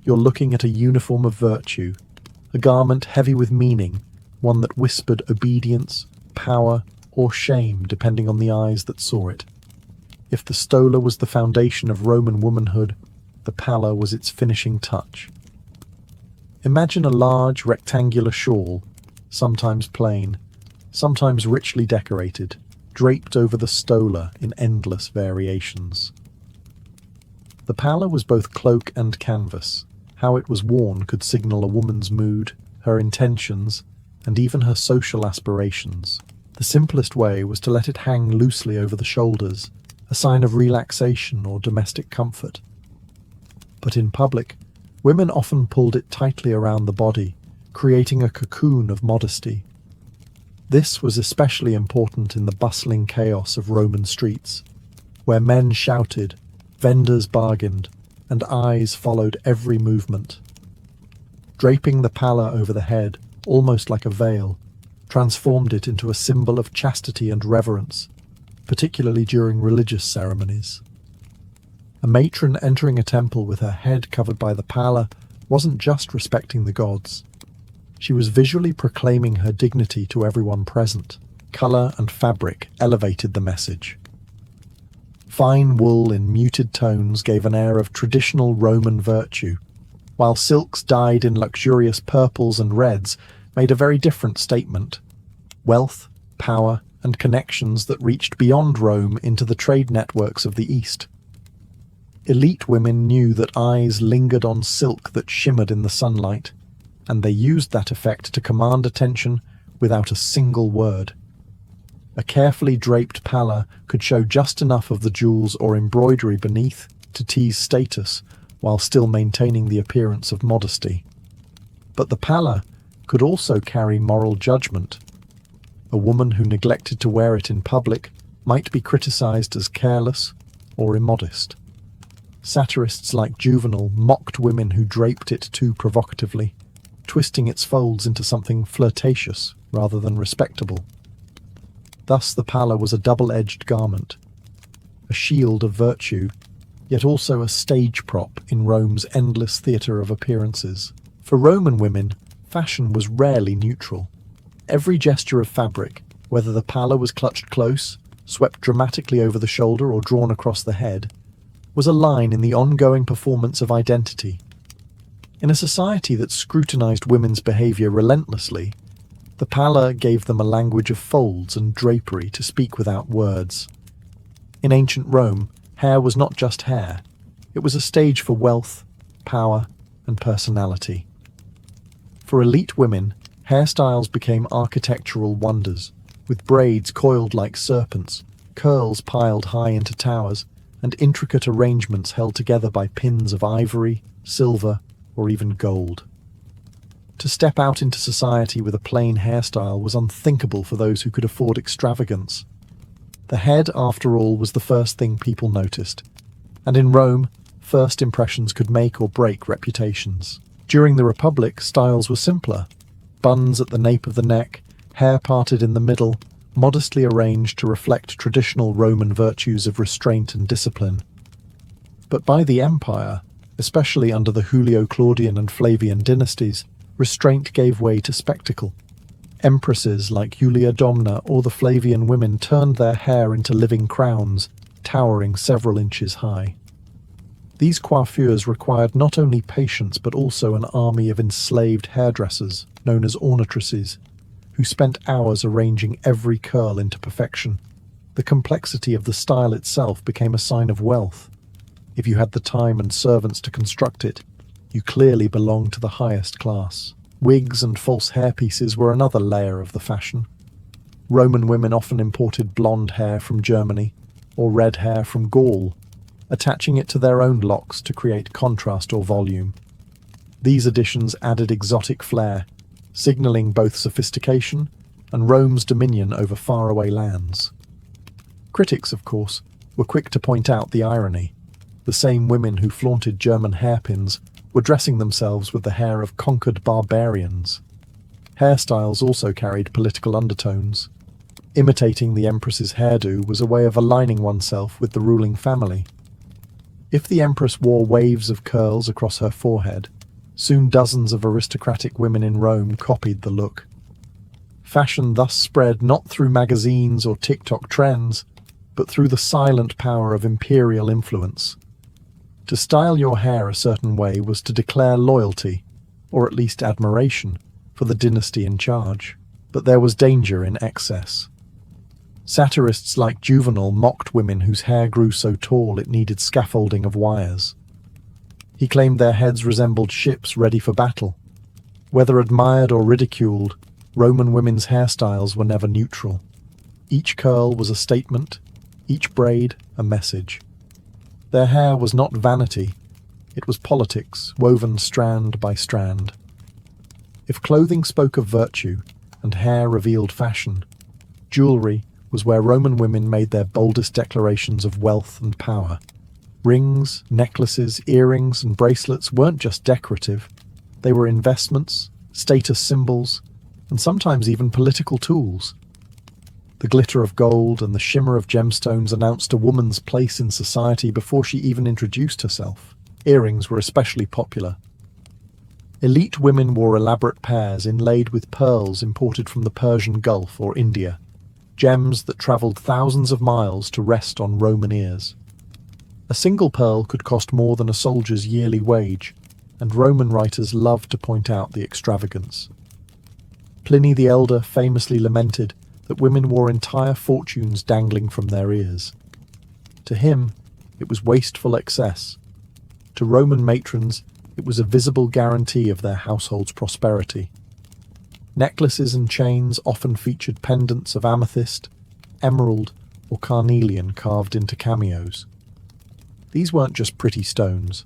You're looking at a uniform of virtue, a garment heavy with meaning, one that whispered obedience, power, or shame depending on the eyes that saw it. If the stola was the foundation of Roman womanhood, the palla was its finishing touch. Imagine a large rectangular shawl, sometimes plain, sometimes richly decorated, draped over the stola in endless variations. The palla was both cloak and canvas. How it was worn could signal a woman's mood, her intentions, and even her social aspirations. The simplest way was to let it hang loosely over the shoulders, a sign of relaxation or domestic comfort. But in public, women often pulled it tightly around the body, creating a cocoon of modesty. This was especially important in the bustling chaos of Roman streets, where men shouted, vendors bargained, and eyes followed every movement. Draping the palla over the head, almost like a veil, transformed it into a symbol of chastity and reverence, particularly during religious ceremonies. A matron entering a temple with her head covered by the palla wasn't just respecting the gods. She was visually proclaiming her dignity to everyone present. Colour and fabric elevated the message. Fine wool in muted tones gave an air of traditional Roman virtue, while silks dyed in luxurious purples and reds made a very different statement: wealth, power, and connections that reached beyond Rome into the trade networks of the East. Elite women knew that eyes lingered on silk that shimmered in the sunlight, and they used that effect to command attention without a single word. A carefully draped palla could show just enough of the jewels or embroidery beneath to tease status while still maintaining the appearance of modesty. But the palla, could also carry moral judgment. A woman who neglected to wear it in public might be criticized as careless or immodest. Satirists like Juvenal mocked women who draped it too provocatively, twisting its folds into something flirtatious rather than respectable. Thus the palla was a double-edged garment, a shield of virtue, yet also a stage prop in Rome's endless theatre of appearances. For Roman women, fashion was rarely neutral. Every gesture of fabric, whether the palla was clutched close, swept dramatically over the shoulder, or drawn across the head, was a line in the ongoing performance of identity. In a society that scrutinized women's behavior relentlessly, the palla gave them a language of folds and drapery to speak without words. In ancient Rome, hair was not just hair. It was a stage for wealth, power, and personality. For elite women, hairstyles became architectural wonders, with braids coiled like serpents, curls piled high into towers, and intricate arrangements held together by pins of ivory, silver, or even gold. To step out into society with a plain hairstyle was unthinkable for those who could afford extravagance. The head, after all, was the first thing people noticed, and in Rome, first impressions could make or break reputations. During the Republic, styles were simpler. Buns at the nape of the neck, hair parted in the middle, modestly arranged to reflect traditional Roman virtues of restraint and discipline. But by the Empire, especially under the Julio-Claudian and Flavian dynasties, restraint gave way to spectacle. Empresses like Julia Domna or the Flavian women turned their hair into living crowns, towering several inches high. These coiffures required not only patience but also an army of enslaved hairdressers, known as ornatresses, who spent hours arranging every curl into perfection. The complexity of the style itself became a sign of wealth. If you had the time and servants to construct it, you clearly belonged to the highest class. Wigs and false hairpieces were another layer of the fashion. Roman women often imported blonde hair from Germany or red hair from Gaul, attaching it to their own locks to create contrast or volume. These additions added exotic flair, signaling both sophistication and Rome's dominion over faraway lands. Critics, of course, were quick to point out the irony. The same women who flaunted German hairpins were dressing themselves with the hair of conquered barbarians. Hairstyles also carried political undertones. Imitating the empress's hairdo was a way of aligning oneself with the ruling family. If the empress wore waves of curls across her forehead, soon dozens of aristocratic women in Rome copied the look. Fashion thus spread not through magazines or TikTok trends, but through the silent power of imperial influence. To style your hair a certain way was to declare loyalty, or at least admiration, for the dynasty in charge. But there was danger in excess. Satirists like Juvenal mocked women whose hair grew so tall it needed scaffolding of wires. He claimed their heads resembled ships ready for battle. Whether admired or ridiculed, Roman women's hairstyles were never neutral. Each curl was a statement, each braid a message. Their hair was not vanity, it was politics, woven strand by strand. If clothing spoke of virtue and hair revealed fashion, jewelry was where Roman women made their boldest declarations of wealth and power. Rings, necklaces, earrings, and bracelets weren't just decorative. They were investments, status symbols, and sometimes even political tools. The glitter of gold and the shimmer of gemstones announced a woman's place in society before she even introduced herself. Earrings were especially popular. Elite women wore elaborate pairs inlaid with pearls imported from the Persian Gulf or India, gems that traveled thousands of miles to rest on Roman ears. A single pearl could cost more than a soldier's yearly wage, and Roman writers loved to point out the extravagance. Pliny the Elder famously lamented that women wore entire fortunes dangling from their ears. To him, it was wasteful excess. To Roman matrons, it was a visible guarantee of their household's prosperity. Necklaces and chains often featured pendants of amethyst, emerald, or carnelian carved into cameos. These weren't just pretty stones.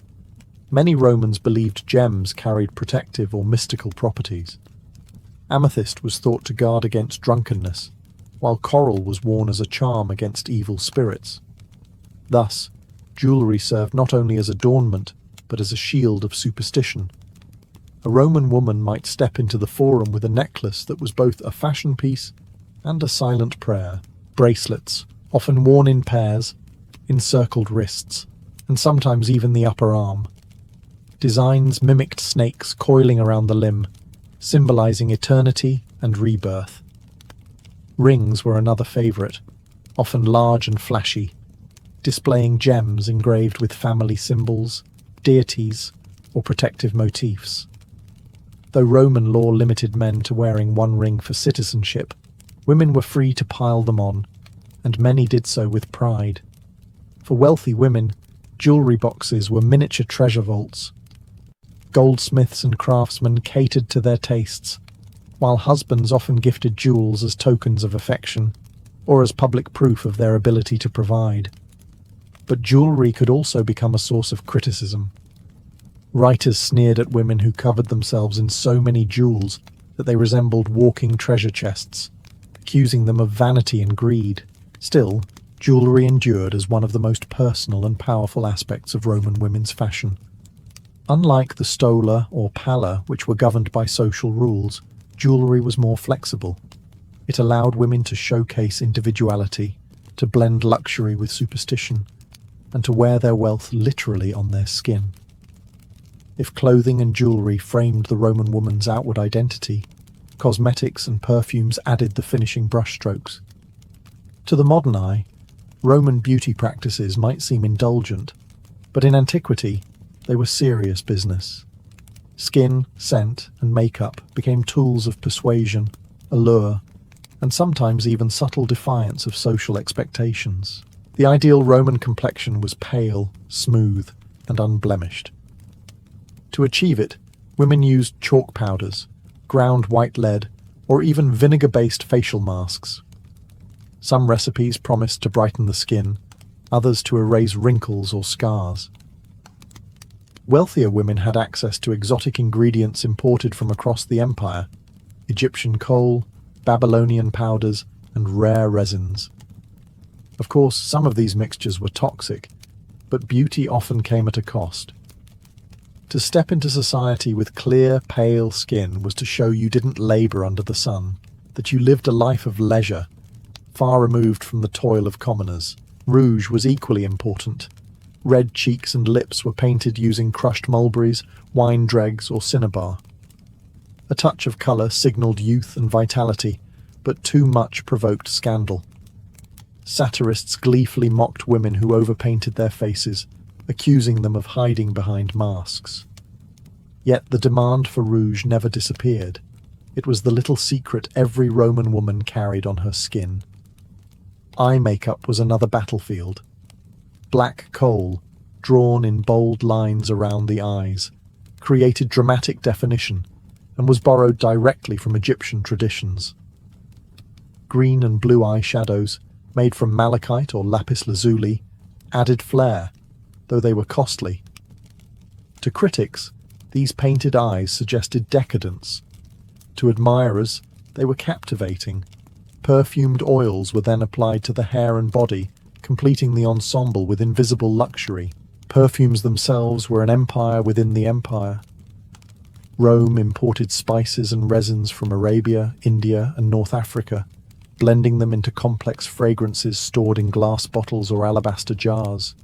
Many Romans believed gems carried protective or mystical properties. Amethyst was thought to guard against drunkenness, while coral was worn as a charm against evil spirits. Thus, jewellery served not only as adornment, but as a shield of superstition. A Roman woman might step into the forum with a necklace that was both a fashion piece and a silent prayer. Bracelets, often worn in pairs, encircled wrists, and sometimes even the upper arm. Designs mimicked snakes coiling around the limb, symbolizing eternity and rebirth. Rings were another favorite, often large and flashy, displaying gems engraved with family symbols, deities, or protective motifs. Though Roman law limited men to wearing one ring for citizenship, women were free to pile them on, and many did so with pride. For wealthy women, jewellery boxes were miniature treasure vaults. Goldsmiths and craftsmen catered to their tastes, while husbands often gifted jewels as tokens of affection, or as public proof of their ability to provide. But jewellery could also become a source of criticism. Writers sneered at women who covered themselves in so many jewels that they resembled walking treasure chests, accusing them of vanity and greed. Still, jewellery endured as one of the most personal and powerful aspects of Roman women's fashion. Unlike the stola or palla, which were governed by social rules, jewellery was more flexible. It allowed women to showcase individuality, to blend luxury with superstition, and to wear their wealth literally on their skin. If clothing and jewellery framed the Roman woman's outward identity, cosmetics and perfumes added the finishing brushstrokes. To the modern eye, Roman beauty practices might seem indulgent, but in antiquity, they were serious business. Skin, scent, and makeup became tools of persuasion, allure, and sometimes even subtle defiance of social expectations. The ideal Roman complexion was pale, smooth, and unblemished. To achieve it, women used chalk powders, ground white lead, or even vinegar-based facial masks. Some recipes promised to brighten the skin, others to erase wrinkles or scars. Wealthier women had access to exotic ingredients imported from across the empire: Egyptian coal, Babylonian powders, and rare resins. Of course, some of these mixtures were toxic, but beauty often came at a cost. To step into society with clear, pale skin was to show you didn't labour under the sun, that you lived a life of leisure, far removed from the toil of commoners. Rouge was equally important. Red cheeks and lips were painted using crushed mulberries, wine dregs, or cinnabar. A touch of colour signalled youth and vitality, but too much provoked scandal. Satirists gleefully mocked women who overpainted their faces, accusing them of hiding behind masks. Yet the demand for rouge never disappeared. It was the little secret every Roman woman carried on her skin. Eye makeup was another battlefield. Black coal, drawn in bold lines around the eyes, created dramatic definition and was borrowed directly from Egyptian traditions. Green and blue eyeshadows, made from malachite or lapis lazuli, added flair, though they were costly. To critics, these painted eyes suggested decadence. To admirers, they were captivating. Perfumed oils were then applied to the hair and body, completing the ensemble with invisible luxury. Perfumes themselves were an empire within the empire. Rome imported spices and resins from Arabia, India, and North Africa, blending them into complex fragrances stored in glass bottles or alabaster jars.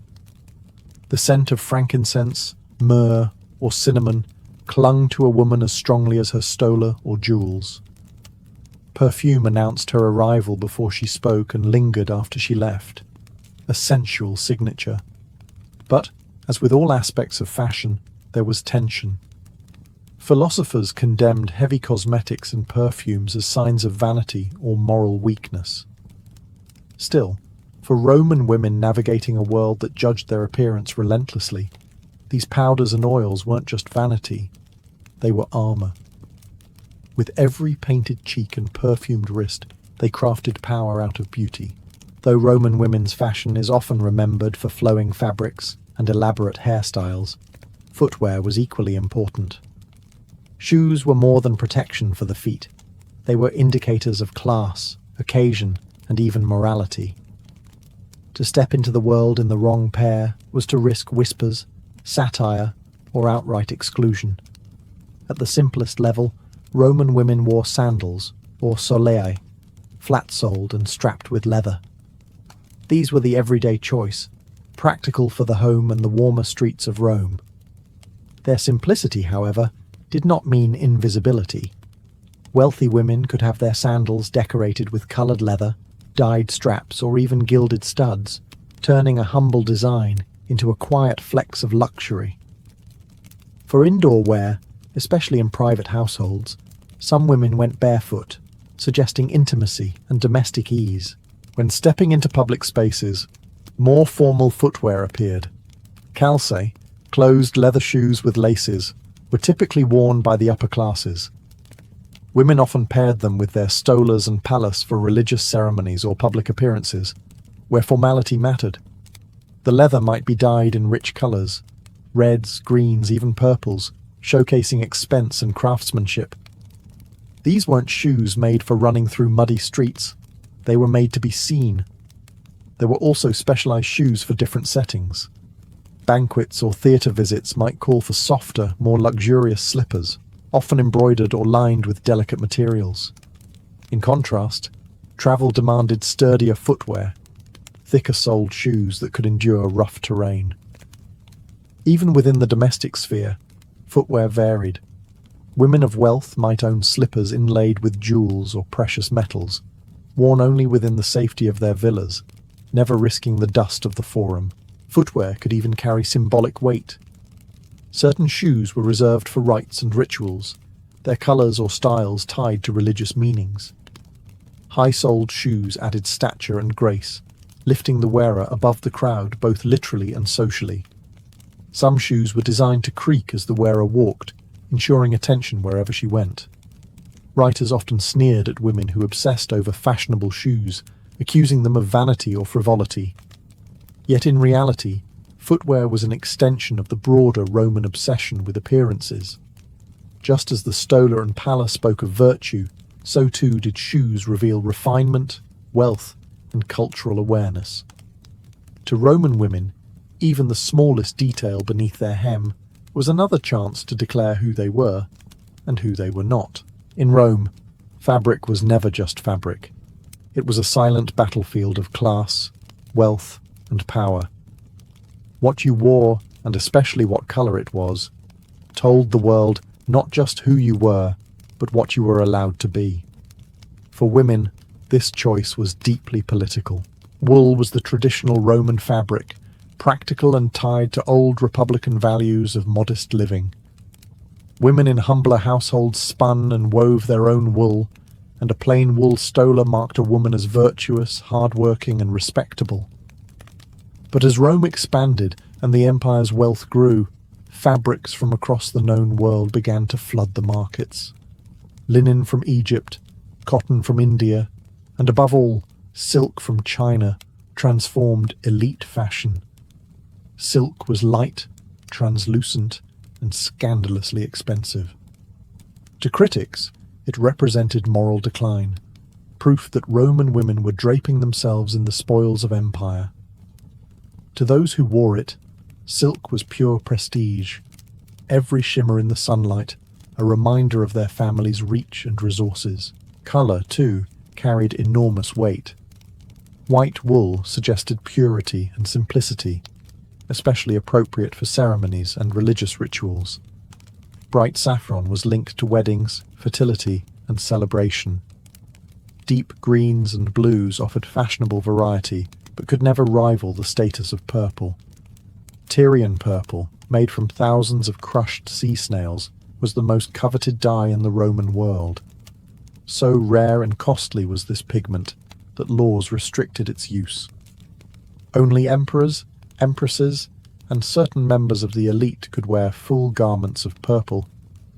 The scent of frankincense, myrrh, or cinnamon clung to a woman as strongly as her stola or jewels. Perfume announced her arrival before she spoke and lingered after she left, a sensual signature. But, as with all aspects of fashion, there was tension. Philosophers condemned heavy cosmetics and perfumes as signs of vanity or moral weakness. Still, for Roman women navigating a world that judged their appearance relentlessly, these powders and oils weren't just vanity, they were armour. With every painted cheek and perfumed wrist, they crafted power out of beauty. Though Roman women's fashion is often remembered for flowing fabrics and elaborate hairstyles, footwear was equally important. Shoes were more than protection for the feet. They were indicators of class, occasion, and even morality. To step into the world in the wrong pair was to risk whispers, satire, or outright exclusion. At the simplest level, Roman women wore sandals, or solei, flat-soled and strapped with leather. These were the everyday choice, practical for the home and the warmer streets of Rome. Their simplicity, however, did not mean invisibility. Wealthy women could have their sandals decorated with coloured leather, dyed straps, or even gilded studs, turning a humble design into a quiet flex of luxury. For indoor wear, especially in private households, some women went barefoot, suggesting intimacy and domestic ease. When stepping into public spaces, more formal footwear appeared. Calce, closed leather shoes with laces, were typically worn by the upper classes. Women often paired them with their stolas and pallas for religious ceremonies or public appearances, where formality mattered. The leather might be dyed in rich colours, reds, greens, even purples, showcasing expense and craftsmanship. These weren't shoes made for running through muddy streets. They were made to be seen. There were also specialised shoes for different settings. Banquets or theatre visits might call for softer, more luxurious slippers, often embroidered or lined with delicate materials. In contrast, travel demanded sturdier footwear, thicker-soled shoes that could endure rough terrain. Even within the domestic sphere, footwear varied. Women of wealth might own slippers inlaid with jewels or precious metals, worn only within the safety of their villas, never risking the dust of the forum. Footwear could even carry symbolic weight. Certain shoes were reserved for rites and rituals, their colours or styles tied to religious meanings. High-soled shoes added stature and grace, lifting the wearer above the crowd both literally and socially. Some shoes were designed to creak as the wearer walked, ensuring attention wherever she went. Writers often sneered at women who obsessed over fashionable shoes, accusing them of vanity or frivolity. Yet in reality, footwear was an extension of the broader Roman obsession with appearances. Just as the stola and palla spoke of virtue, so too did shoes reveal refinement, wealth, and cultural awareness. To Roman women, even the smallest detail beneath their hem was another chance to declare who they were and who they were not. In Rome, fabric was never just fabric. It was a silent battlefield of class, wealth, and power. What you wore, and especially what colour it was, told the world not just who you were, but what you were allowed to be. For women, this choice was deeply political. Wool was the traditional Roman fabric, practical and tied to old republican values of modest living. Women in humbler households spun and wove their own wool, and a plain wool stola marked a woman as virtuous, hard-working, and respectable. But as Rome expanded and the empire's wealth grew, fabrics from across the known world began to flood the markets. Linen from Egypt, cotton from India, and above all, silk from China transformed elite fashion. Silk was light, translucent, and scandalously expensive. To critics, it represented moral decline, proof that Roman women were draping themselves in the spoils of empire. To those who wore it, silk was pure prestige, every shimmer in the sunlight a reminder of their family's reach and resources. Colour, too, carried enormous weight. White wool suggested purity and simplicity, especially appropriate for ceremonies and religious rituals. Bright saffron was linked to weddings, fertility, and celebration. Deep greens and blues offered fashionable variety, but could never rival the status of purple. Tyrian purple, made from thousands of crushed sea snails, was the most coveted dye in the Roman world. So rare and costly was this pigment that laws restricted its use. Only emperors, empresses, and certain members of the elite could wear full garments of purple,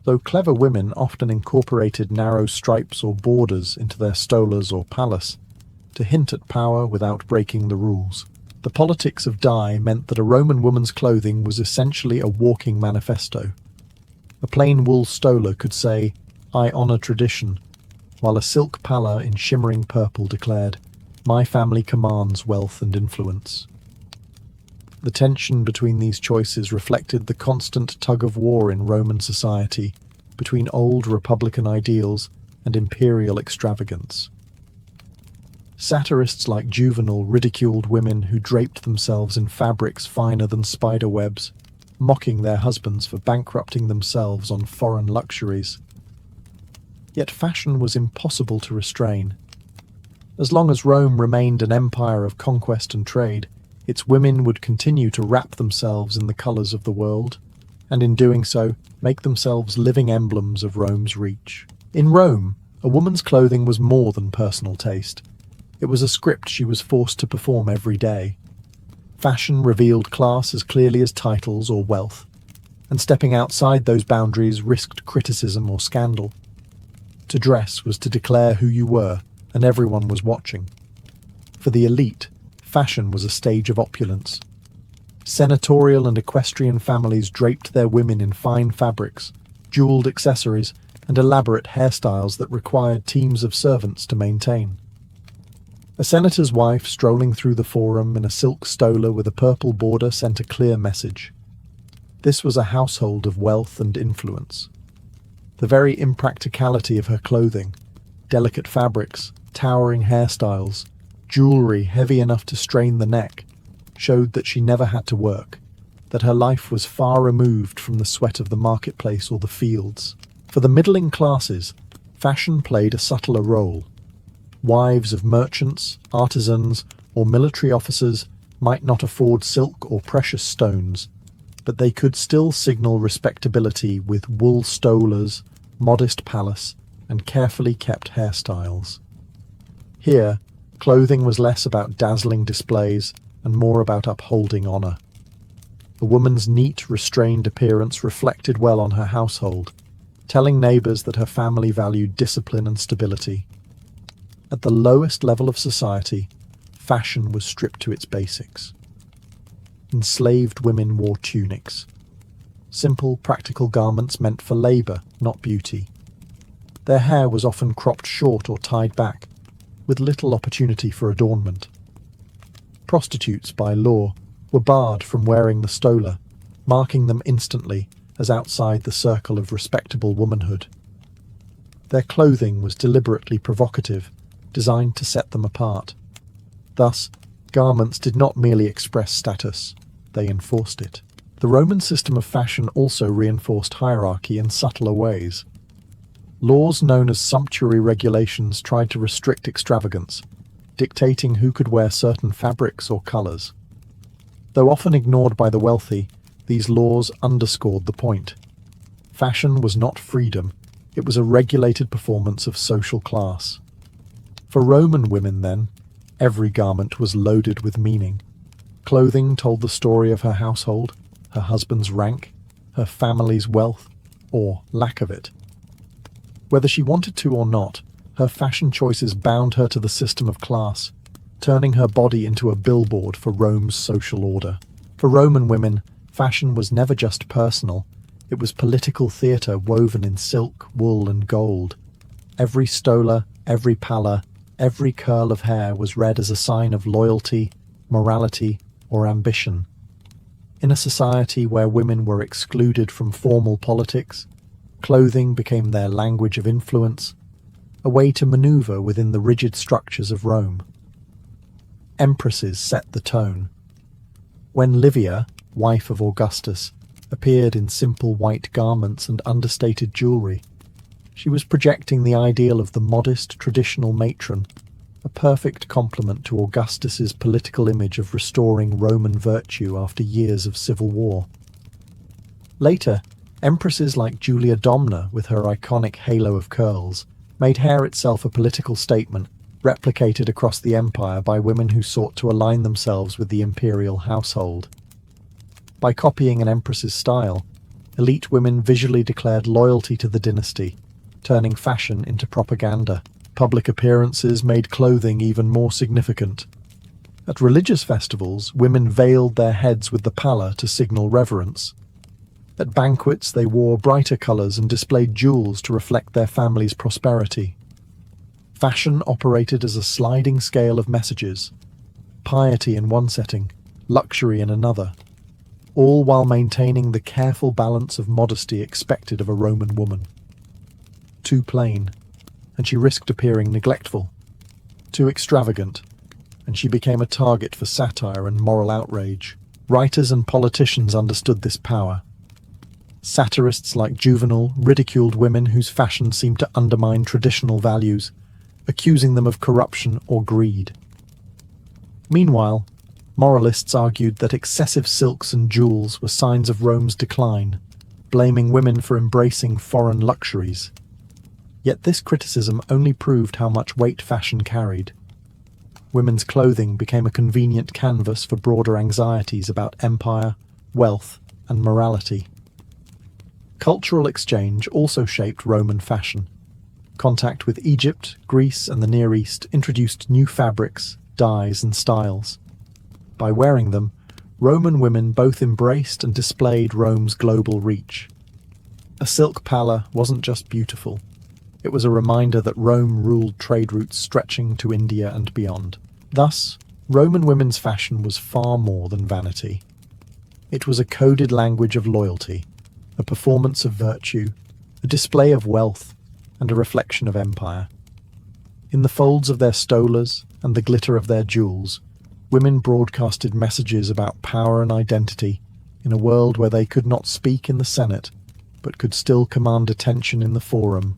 though clever women often incorporated narrow stripes or borders into their stolas or pallas, to hint at power without breaking the rules. The politics of dye meant that a Roman woman's clothing was essentially a walking manifesto. A plain wool stola could say, "I honour tradition," while a silk palla in shimmering purple declared, "My family commands wealth and influence." The tension between these choices reflected the constant tug-of-war in Roman society between old republican ideals and imperial extravagance. Satirists like Juvenal ridiculed women who draped themselves in fabrics finer than spider webs, mocking their husbands for bankrupting themselves on foreign luxuries. Yet fashion was impossible to restrain. As long as Rome remained an empire of conquest and trade, its women would continue to wrap themselves in the colours of the world, and in doing so, make themselves living emblems of Rome's reach. In Rome, a woman's clothing was more than personal taste. It was a script she was forced to perform every day. Fashion revealed class as clearly as titles or wealth, and stepping outside those boundaries risked criticism or scandal. To dress was to declare who you were, and everyone was watching. For the elite, fashion was a stage of opulence. Senatorial and equestrian families draped their women in fine fabrics, jeweled accessories, and elaborate hairstyles that required teams of servants to maintain. A senator's wife strolling through the forum in a silk stola with a purple border sent a clear message. This was a household of wealth and influence. The very impracticality of her clothing, delicate fabrics, towering hairstyles, jewelry heavy enough to strain the neck, showed that she never had to work, that her life was far removed from the sweat of the marketplace or the fields. For the middling classes, fashion played a subtler role. Wives of merchants, artisans, or military officers might not afford silk or precious stones, but they could still signal respectability with wool stolas, modest palace, and carefully kept hairstyles. Here, clothing was less about dazzling displays and more about upholding honor. A woman's neat, restrained appearance reflected well on her household, telling neighbors that her family valued discipline and stability. At the lowest level of society, fashion was stripped to its basics. Enslaved women wore tunics. Simple, practical garments meant for labor, not beauty. Their hair was often cropped short or tied back, with little opportunity for adornment. Prostitutes, by law, were barred from wearing the stola, marking them instantly as outside the circle of respectable womanhood. Their clothing was deliberately provocative, designed to set them apart. Thus, garments did not merely express status, they enforced it. The Roman system of fashion also reinforced hierarchy in subtler ways. Laws known as sumptuary regulations tried to restrict extravagance, dictating who could wear certain fabrics or colours. Though often ignored by the wealthy, these laws underscored the point. Fashion was not freedom, it was a regulated performance of social class. For Roman women, then, every garment was loaded with meaning. Clothing told the story of her household, her husband's rank, her family's wealth, or lack of it. Whether she wanted to or not, her fashion choices bound her to the system of class, turning her body into a billboard for Rome's social order. For Roman women, fashion was never just personal, it was political theatre woven in silk, wool, and gold. Every stola, every palla, every curl of hair was read as a sign of loyalty, morality, or ambition. In a society where women were excluded from formal politics, clothing became their language of influence, a way to maneuver within the rigid structures of Rome. Empresses set the tone. When Livia, wife of Augustus, appeared in simple white garments and understated jewelry, she was projecting the ideal of the modest, traditional matron, a perfect complement to Augustus's political image of restoring Roman virtue after years of civil war. Later, empresses like Julia Domna, with her iconic halo of curls, made hair itself a political statement, replicated across the empire by women who sought to align themselves with the imperial household. By copying an empress's style, elite women visually declared loyalty to the dynasty, turning fashion into propaganda. Public appearances made clothing even more significant. At religious festivals, women veiled their heads with the palla to signal reverence. At banquets, they wore brighter colours and displayed jewels to reflect their family's prosperity. Fashion operated as a sliding scale of messages, piety in one setting, luxury in another, all while maintaining the careful balance of modesty expected of a Roman woman. Too plain, and she risked appearing neglectful. Too extravagant, and she became a target for satire and moral outrage. Writers and politicians understood this power. Satirists like Juvenal ridiculed women whose fashion seemed to undermine traditional values, accusing them of corruption or greed. Meanwhile, moralists argued that excessive silks and jewels were signs of Rome's decline, blaming women for embracing foreign luxuries. Yet this criticism only proved how much weight fashion carried. Women's clothing became a convenient canvas for broader anxieties about empire, wealth, and morality. Cultural exchange also shaped Roman fashion. Contact with Egypt, Greece, and the Near East introduced new fabrics, dyes, and styles. By wearing them, Roman women both embraced and displayed Rome's global reach. A silk palla wasn't just beautiful. It was a reminder that Rome ruled trade routes stretching to India and beyond. Thus, Roman women's fashion was far more than vanity. It was a coded language of loyalty, a performance of virtue, a display of wealth, and a reflection of empire. In the folds of their stolas and the glitter of their jewels, women broadcasted messages about power and identity in a world where they could not speak in the Senate, but could still command attention in the forum.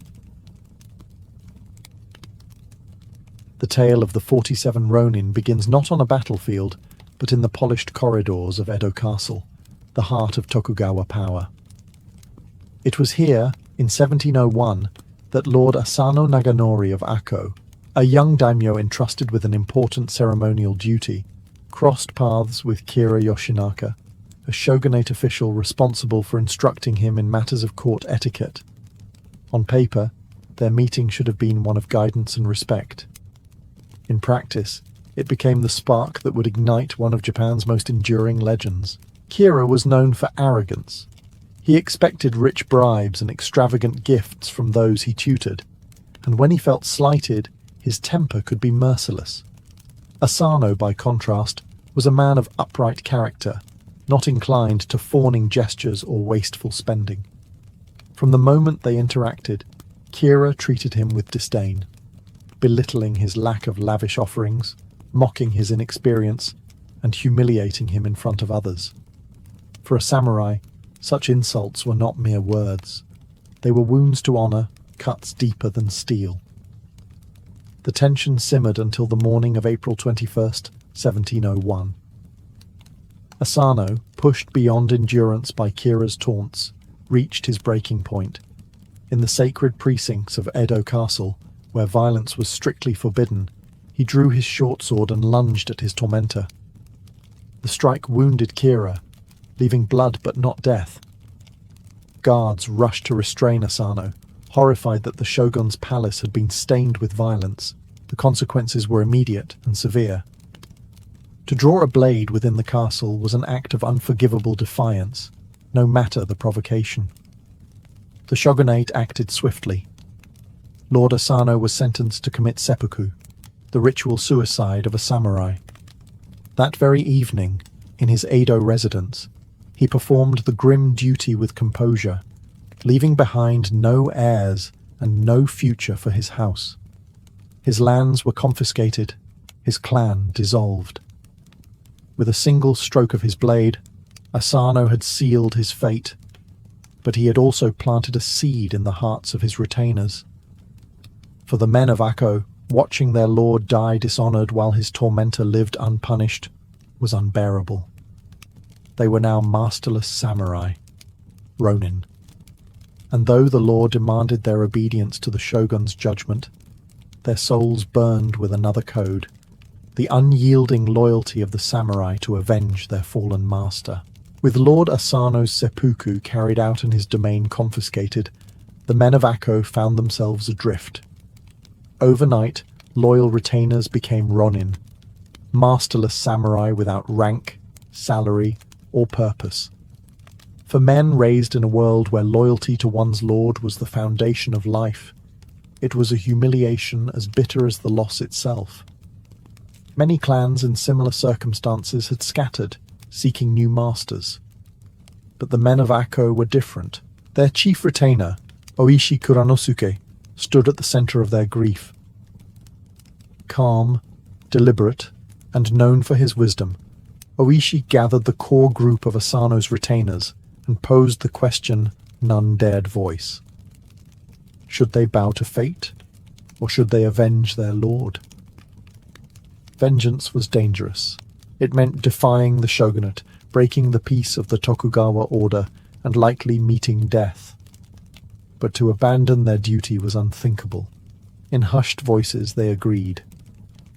The tale of the 47 Ronin begins not on a battlefield, but in the polished corridors of Edo Castle, the heart of Tokugawa power. It was here, in 1701, that Lord Asano Naganori of Akko, a young daimyo entrusted with an important ceremonial duty, crossed paths with Kira Yoshinaka, a shogunate official responsible for instructing him in matters of court etiquette. On paper, their meeting should have been one of guidance and respect. In practice, it became the spark that would ignite one of Japan's most enduring legends. Kira was known for arrogance. He expected rich bribes and extravagant gifts from those he tutored, and when he felt slighted, his temper could be merciless. Asano, by contrast, was a man of upright character, not inclined to fawning gestures or wasteful spending. From the moment they interacted, Kira treated him with disdain, belittling his lack of lavish offerings, mocking his inexperience, and humiliating him in front of others. For a samurai, such insults were not mere words. They were wounds to honor, cuts deeper than steel. The tension simmered until the morning of April 21st, 1701. Asano, pushed beyond endurance by Kira's taunts, reached his breaking point. In the sacred precincts of Edo Castle, where violence was strictly forbidden, he drew his short sword and lunged at his tormentor. The strike wounded Kira, leaving blood but not death. Guards rushed to restrain Asano, horrified that the shogun's palace had been stained with violence. The consequences were immediate and severe. To draw a blade within the castle was an act of unforgivable defiance, no matter the provocation. The shogunate acted swiftly. Lord Asano was sentenced to commit seppuku, the ritual suicide of a samurai. That very evening, in his Edo residence, he performed the grim duty with composure, leaving behind no heirs and no future for his house. His lands were confiscated, his clan dissolved. With a single stroke of his blade, Asano had sealed his fate, but he had also planted a seed in the hearts of his retainers. For the men of Akko, watching their lord die dishonored while his tormentor lived unpunished was unbearable. They were now masterless samurai, Ronin. And though the law demanded their obedience to the shogun's judgment, their souls burned with another code, the unyielding loyalty of the samurai to avenge their fallen master. With Lord Asano's seppuku carried out and his domain confiscated, the men of Akko found themselves adrift. Overnight, loyal retainers became Ronin, masterless samurai without rank, salary, or purpose. For men raised in a world where loyalty to one's lord was the foundation of life, It was a humiliation as bitter as the loss itself. Many clans in similar circumstances had scattered, seeking new masters. But the men of Akko were different. Their chief retainer, Oishi Kuranosuke, stood at the center of their grief. Calm, deliberate, and known for his wisdom, Oishi gathered the core group of Asano's retainers and posed the question none dared voice. Should they bow to fate, or should they avenge their lord? Vengeance was dangerous. It meant defying the shogunate, breaking the peace of the Tokugawa order, and likely meeting death. But to abandon their duty was unthinkable. In hushed voices they agreed.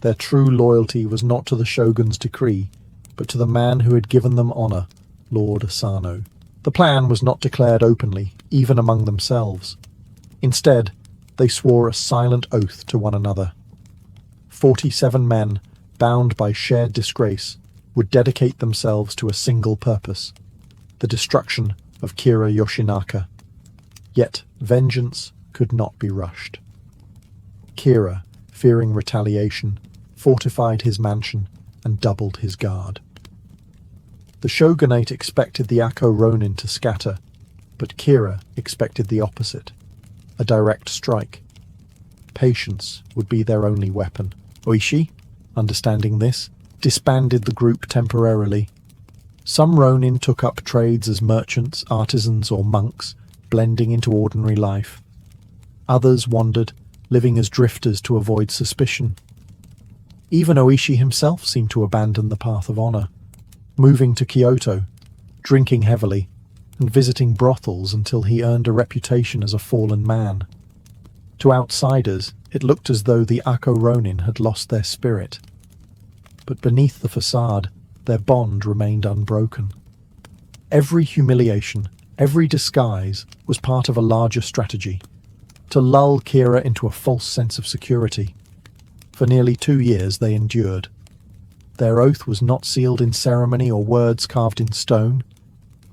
Their true loyalty was not to the shogun's decree, but to the man who had given them honor, Lord Asano. The plan was not declared openly, even among themselves. Instead, they swore a silent oath to one another. 47 men, bound by shared disgrace, would dedicate themselves to a single purpose, the destruction of Kira Yoshinaka. Yet vengeance could not be rushed. Kira, fearing retaliation, fortified his mansion and doubled his guard. The shogunate expected the Akko Ronin to scatter, but Kira expected the opposite, a direct strike. Patience would be their only weapon. Oishi, understanding this, disbanded the group temporarily. Some Ronin took up trades as merchants, artisans, or monks, blending into ordinary life. Others wandered, living as drifters to avoid suspicion. Even Oishi himself seemed to abandon the path of honor, moving to Kyoto, drinking heavily, and visiting brothels until he earned a reputation as a fallen man. To outsiders, it looked as though the Akko Ronin had lost their spirit. But beneath the facade, their bond remained unbroken. Every humiliation, every disguise, was part of a larger strategy, to lull Kira into a false sense of security. For nearly 2 years they endured. Their oath was not sealed in ceremony or words carved in stone,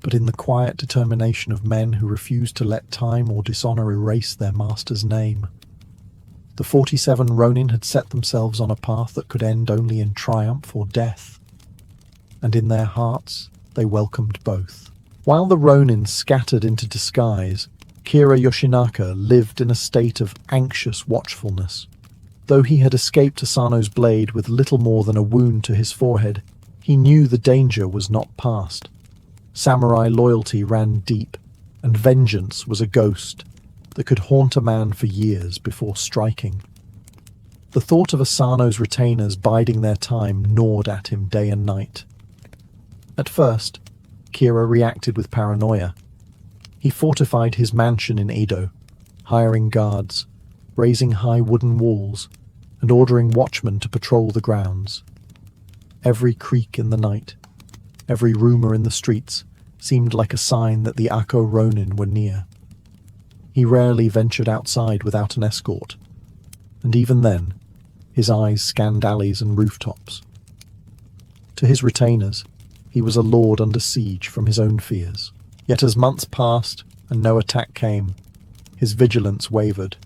but in the quiet determination of men who refused to let time or dishonor erase their master's name. The 47 Ronin had set themselves on a path that could end only in triumph or death, and in their hearts they welcomed both. While the Ronin scattered into disguise, Kira Yoshinaka lived in a state of anxious watchfulness. Though he had escaped Asano's blade with little more than a wound to his forehead, he knew the danger was not past. Samurai loyalty ran deep, and vengeance was a ghost that could haunt a man for years before striking. The thought of Asano's retainers biding their time gnawed at him day and night. At first, Kira reacted with paranoia. He fortified his mansion in Edo, hiring guards, raising high wooden walls, and ordering watchmen to patrol the grounds. Every creak in the night, every rumor in the streets, seemed like a sign that the Akko Ronin were near. He rarely ventured outside without an escort, and even then, his eyes scanned alleys and rooftops. To his retainers, he was a lord under siege from his own fears. Yet as months passed and no attack came, his vigilance wavered.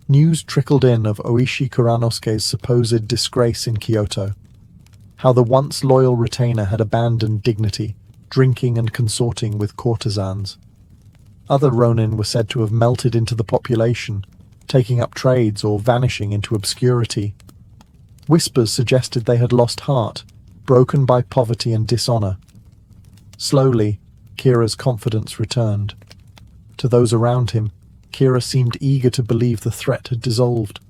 News trickled in of Oishi Kuranosuke's supposed disgrace in Kyoto, how the once loyal retainer had abandoned dignity, drinking and consorting with courtesans. Other Ronin were said to have melted into the population, taking up trades or vanishing into obscurity. Whispers suggested they had lost heart, broken by poverty and dishonor. Slowly, Kira's confidence returned. To those around him, Kira seemed eager to believe the threat had dissolved.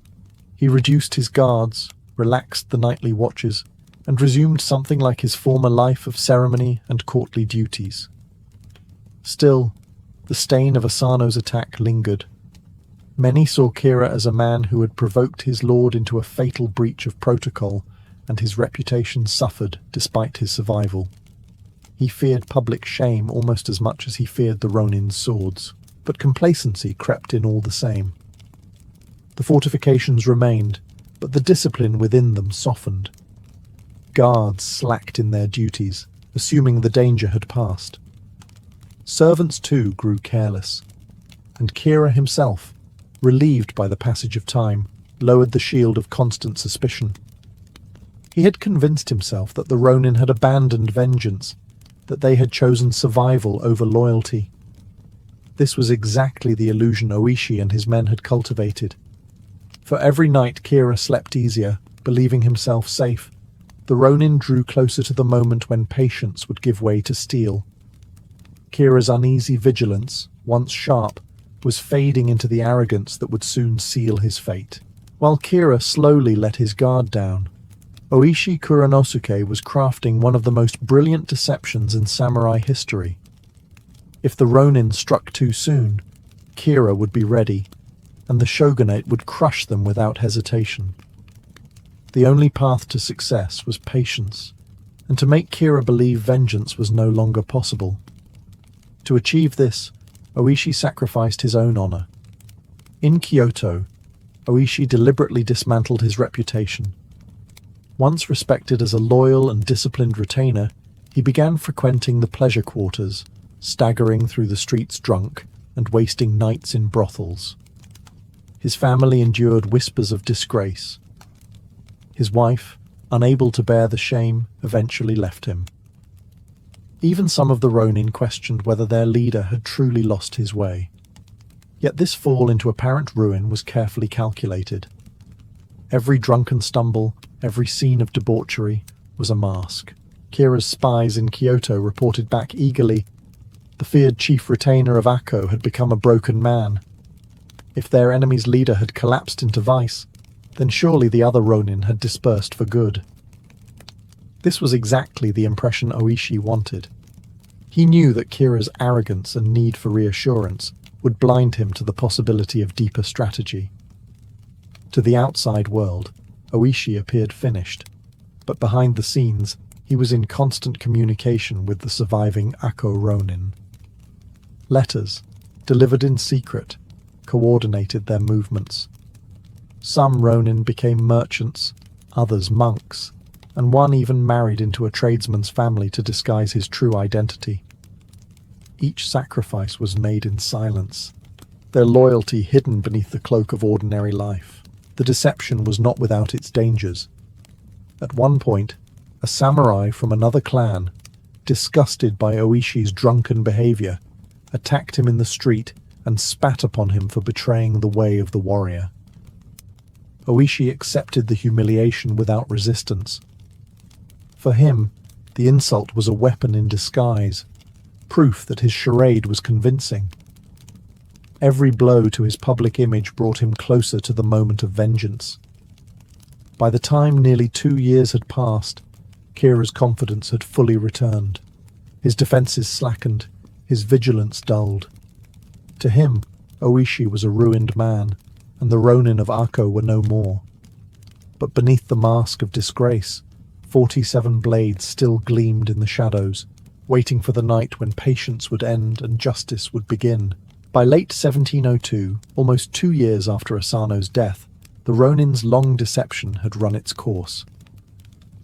He reduced his guards, relaxed the nightly watches, and resumed something like his former life of ceremony and courtly duties. Still, the stain of Asano's attack lingered. Many saw Kira as a man who had provoked his lord into a fatal breach of protocol, and his reputation suffered despite his survival. He feared public shame almost as much as he feared the Ronin's swords, but complacency crept in all the same. The fortifications remained, but the discipline within them softened. Guards slacked in their duties, assuming the danger had passed. Servants too grew careless, and Kira himself, relieved by the passage of time, lowered the shield of constant suspicion. He had convinced himself that the Ronin had abandoned vengeance, that they had chosen survival over loyalty. This was exactly the illusion Oishi and his men had cultivated. For every night Kira slept easier, believing himself safe, the Ronin drew closer to the moment when patience would give way to steel. Kira's uneasy vigilance, once sharp, was fading into the arrogance that would soon seal his fate. While Kira slowly let his guard down, Oishi Kuranosuke was crafting one of the most brilliant deceptions in samurai history. If the Ronin struck too soon, Kira would be ready, and the shogunate would crush them without hesitation. The only path to success was patience, and to make Kira believe vengeance was no longer possible. To achieve this, Oishi sacrificed his own honor. In Kyoto, Oishi deliberately dismantled his reputation. Once respected as a loyal and disciplined retainer, he began frequenting the pleasure quarters, staggering through the streets drunk and wasting nights in brothels. His family endured whispers of disgrace. His wife, unable to bear the shame, eventually left him. Even some of the Ronin questioned whether their leader had truly lost his way. Yet this fall into apparent ruin was carefully calculated. Every drunken stumble, every scene of debauchery, was a mask. Kira's spies in Kyoto reported back eagerly. The feared chief retainer of Akko had become a broken man. If their enemy's leader had collapsed into vice, then surely the other Ronin had dispersed for good. This was exactly the impression Oishi wanted. He knew that Kira's arrogance and need for reassurance would blind him to the possibility of deeper strategy. To the outside world, Oishi appeared finished, but behind the scenes, he was in constant communication with the surviving Akko Ronin. Letters, delivered in secret, coordinated their movements. Some Ronin became merchants, others monks, and one even married into a tradesman's family to disguise his true identity. Each sacrifice was made in silence, their loyalty hidden beneath the cloak of ordinary life. The deception was not without its dangers. At one point, a samurai from another clan, disgusted by Oishi's drunken behavior, attacked him in the street and spat upon him for betraying the way of the warrior. Oishi accepted the humiliation without resistance. For him, the insult was a weapon in disguise, proof that his charade was convincing. Every blow to his public image brought him closer to the moment of vengeance. By the time nearly 2 years had passed, Kira's confidence had fully returned. His defenses slackened, his vigilance dulled. To him, Oishi was a ruined man, and the Ronin of Akko were no more. But beneath the mask of disgrace, 47 blades still gleamed in the shadows, waiting for the night when patience would end and justice would begin. By late 1702, almost 2 years after Asano's death, the Ronin's long deception had run its course.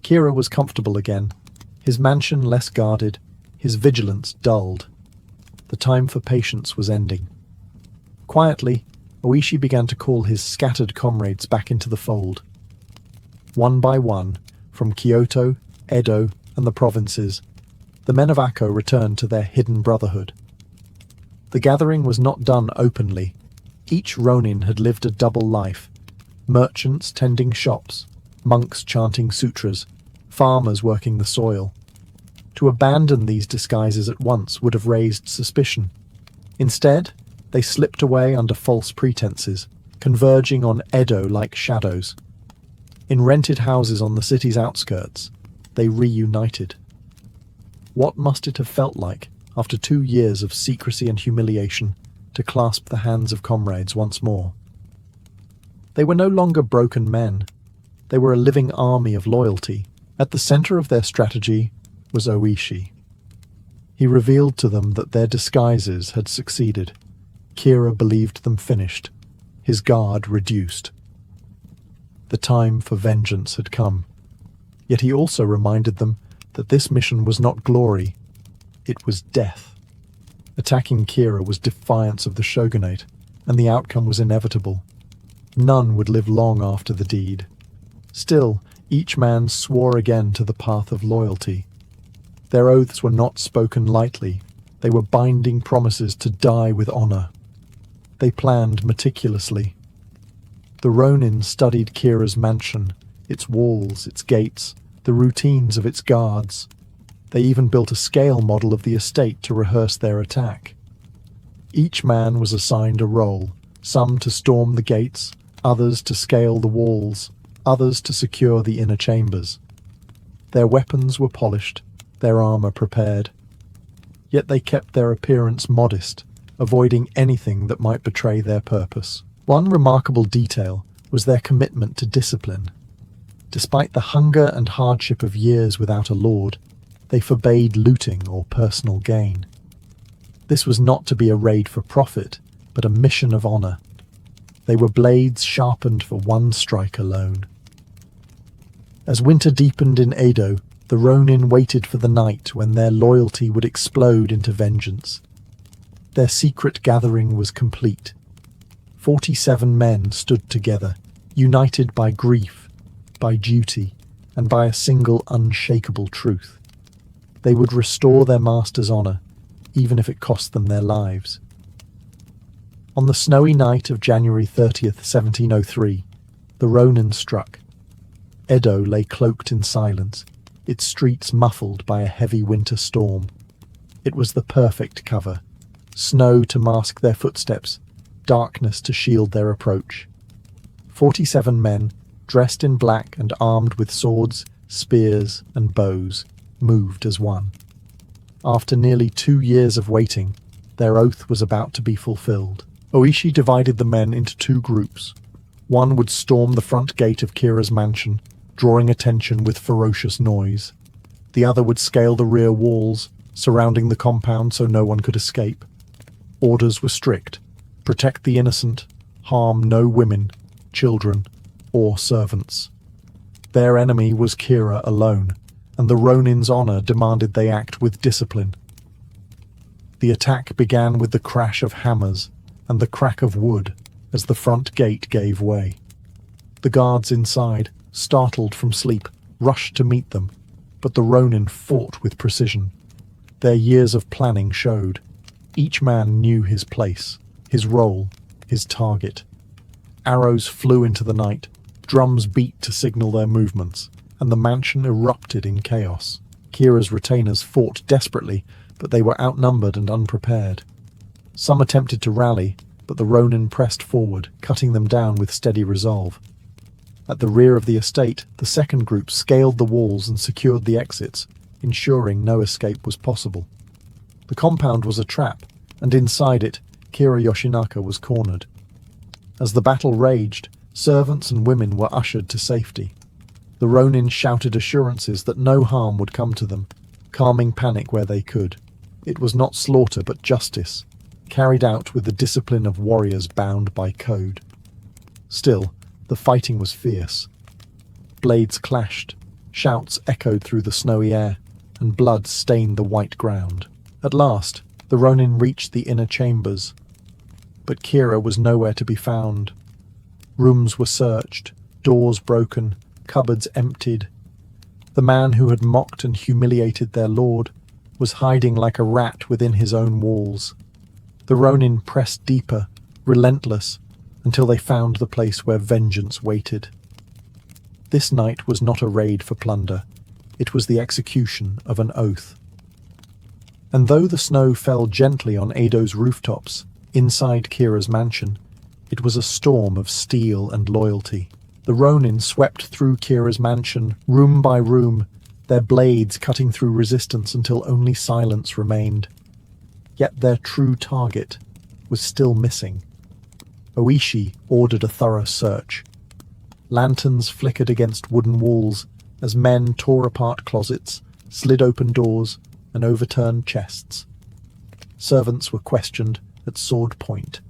Kira was comfortable again, his mansion less guarded, his vigilance dulled. The time for patience was ending. Quietly, Oishi began to call his scattered comrades back into the fold. One by one, from Kyoto, Edo, and the provinces, the men of Akko returned to their hidden brotherhood. The gathering was not done openly. Each Ronin had lived a double life: merchants tending shops, monks chanting sutras, farmers working the soil. To abandon these disguises at once would have raised suspicion. Instead, they slipped away under false pretenses, converging on Edo like shadows. In rented houses on the city's outskirts, they reunited. What must it have felt like, after 2 years of secrecy and humiliation, to clasp the hands of comrades once more? They were no longer broken men. They were a living army of loyalty. At the center of their strategy was Oishi. He revealed to them that their disguises had succeeded. Kira believed them finished, his guard reduced. The time for vengeance had come. Yet he also reminded them that this mission was not glory, it was death. Attacking Kira was defiance of the shogunate, and the outcome was inevitable. None would live long after the deed. Still, each man swore again to the path of loyalty. Their oaths were not spoken lightly. They were binding promises to die with honor. They planned meticulously. The Ronin studied Kira's mansion, its walls, its gates, the routines of its guards. They even built a scale model of the estate to rehearse their attack. Each man was assigned a role, some to storm the gates, others to scale the walls, others to secure the inner chambers. Their weapons were polished, their armor prepared. Yet they kept their appearance modest, avoiding anything that might betray their purpose. One remarkable detail was their commitment to discipline. Despite the hunger and hardship of years without a lord, they forbade looting or personal gain. This was not to be a raid for profit, but a mission of honor. They were blades sharpened for one strike alone. As winter deepened in Edo, the Ronin waited for the night when their loyalty would explode into vengeance. Their secret gathering was complete. 47 men stood together, united by grief, by duty, and by a single unshakable truth. They would restore their master's honor, even if it cost them their lives. On the snowy night of January 30th, 1703, the Ronin struck. Edo lay cloaked in silence, its streets muffled by a heavy winter storm. It was the perfect cover. Snow to mask their footsteps, darkness to shield their approach. 47 men, dressed in black and armed with swords, spears, and bows, moved as one. After nearly 2 years of waiting, their oath was about to be fulfilled. Oishi divided the men into 2 groups. One would storm the front gate of Kira's mansion, drawing attention with ferocious noise. The other would scale the rear walls, surrounding the compound so no one could escape. Orders were strict: protect the innocent, harm no women, children, or servants. Their enemy was Kira alone, and the Ronin's honor demanded they act with discipline. The attack began with the crash of hammers and the crack of wood as the front gate gave way. The guards inside, startled from sleep, rushed to meet them, but the Ronin fought with precision. Their years of planning showed. Each man knew his place, his role, his target. Arrows flew into the night, drums beat to signal their movements, and the mansion erupted in chaos. Kira's retainers fought desperately, but they were outnumbered and unprepared. Some attempted to rally, but the Ronin pressed forward, cutting them down with steady resolve. At the rear of the estate, the second group scaled the walls and secured the exits, ensuring no escape was possible. The compound was a trap, and inside it, Kira Yoshinaka was cornered. As the battle raged, servants and women were ushered to safety. The Ronin shouted assurances that no harm would come to them, calming panic where they could. It was not slaughter but justice, carried out with the discipline of warriors bound by code. Still, the fighting was fierce. Blades clashed, shouts echoed through the snowy air, and blood stained the white ground. At last, the Ronin reached the inner chambers, but Kira was nowhere to be found. Rooms were searched, doors broken, cupboards emptied. The man who had mocked and humiliated their lord was hiding like a rat within his own walls. The Ronin pressed deeper, relentless, until they found the place where vengeance waited. This night was not a raid for plunder. It was the execution of an oath. And though the snow fell gently on Edo's rooftops, inside Kira's mansion, it was a storm of steel and loyalty. The Ronin swept through Kira's mansion, room by room, their blades cutting through resistance until only silence remained. Yet their true target was still missing. Oishi ordered a thorough search. Lanterns flickered against wooden walls as men tore apart closets, slid open doors, and overturned chests. Servants were questioned at sword point.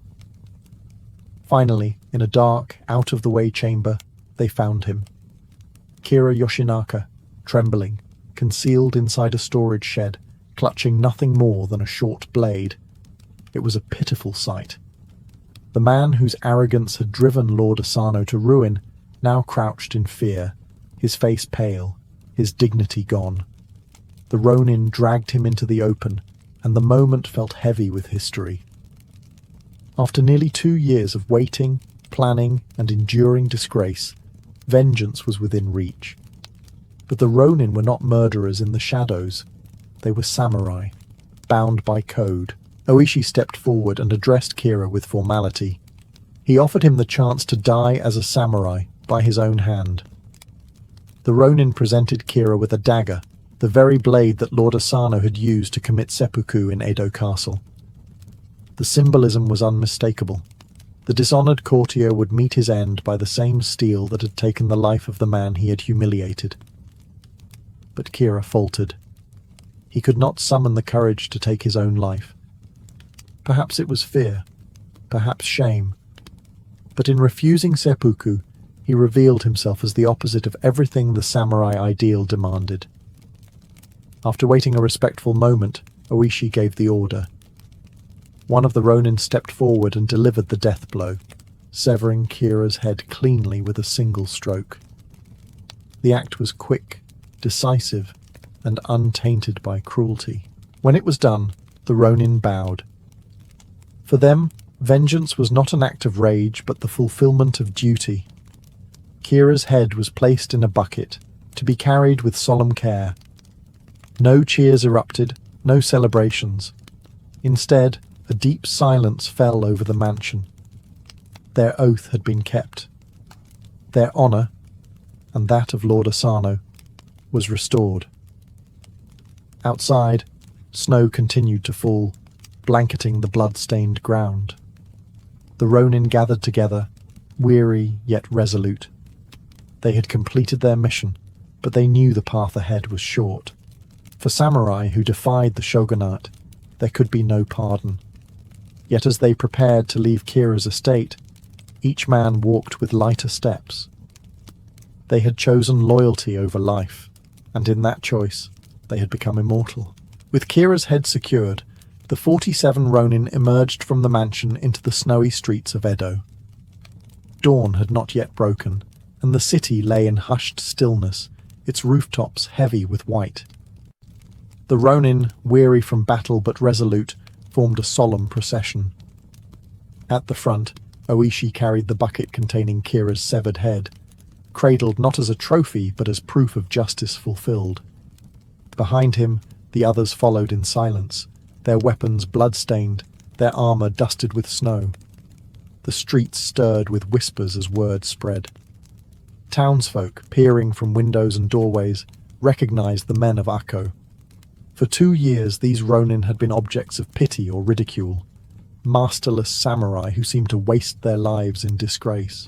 Finally, in a dark, out-of-the-way chamber, they found him. Kira Yoshinaka, trembling, concealed inside a storage shed, clutching nothing more than a short blade. It was a pitiful sight. The man whose arrogance had driven Lord Asano to ruin now crouched in fear, his face pale, his dignity gone. The Ronin dragged him into the open, and the moment felt heavy with history. After nearly 2 years of waiting, planning, and enduring disgrace, vengeance was within reach. But the Ronin were not murderers in the shadows. They were samurai, bound by code. Oishi stepped forward and addressed Kira with formality. He offered him the chance to die as a samurai by his own hand. The Ronin presented Kira with a dagger, the very blade that Lord Asano had used to commit seppuku in Edo Castle. The symbolism was unmistakable. The dishonored courtier would meet his end by the same steel that had taken the life of the man he had humiliated. But Kira faltered. He could not summon the courage to take his own life. Perhaps it was fear, perhaps shame. But in refusing seppuku, he revealed himself as the opposite of everything the samurai ideal demanded. After waiting a respectful moment, Oishi gave the order. One of the Ronin stepped forward and delivered the death blow, severing Kira's head cleanly with a single stroke. The act was quick, decisive, and untainted by cruelty. When it was done, the Ronin bowed. For them, vengeance was not an act of rage, but the fulfillment of duty. Kira's head was placed in a bucket, to be carried with solemn care. No cheers erupted, no celebrations. Instead, a deep silence fell over the mansion. Their oath had been kept. Their honour, and that of Lord Asano, was restored. Outside, snow continued to fall, blanketing the blood-stained ground. The Ronin gathered together, weary yet resolute. They had completed their mission, but they knew the path ahead was short. For samurai who defied the shogunate, there could be no pardon. Yet as they prepared to leave Kira's estate, each man walked with lighter steps. They had chosen loyalty over life, and in that choice, they had become immortal. With Kira's head secured, the 47 Ronin emerged from the mansion into the snowy streets of Edo. Dawn had not yet broken, and the city lay in hushed stillness, its rooftops heavy with white. The Ronin, weary from battle but resolute, formed a solemn procession. At the front, Oishi carried the bucket containing Kira's severed head, cradled not as a trophy but as proof of justice fulfilled. Behind him, the others followed in silence, their weapons blood-stained, their armor dusted with snow. The streets stirred with whispers as word spread. Townsfolk, peering from windows and doorways, recognized the men of Akko. For 2 years, these Ronin had been objects of pity or ridicule, masterless samurai who seemed to waste their lives in disgrace.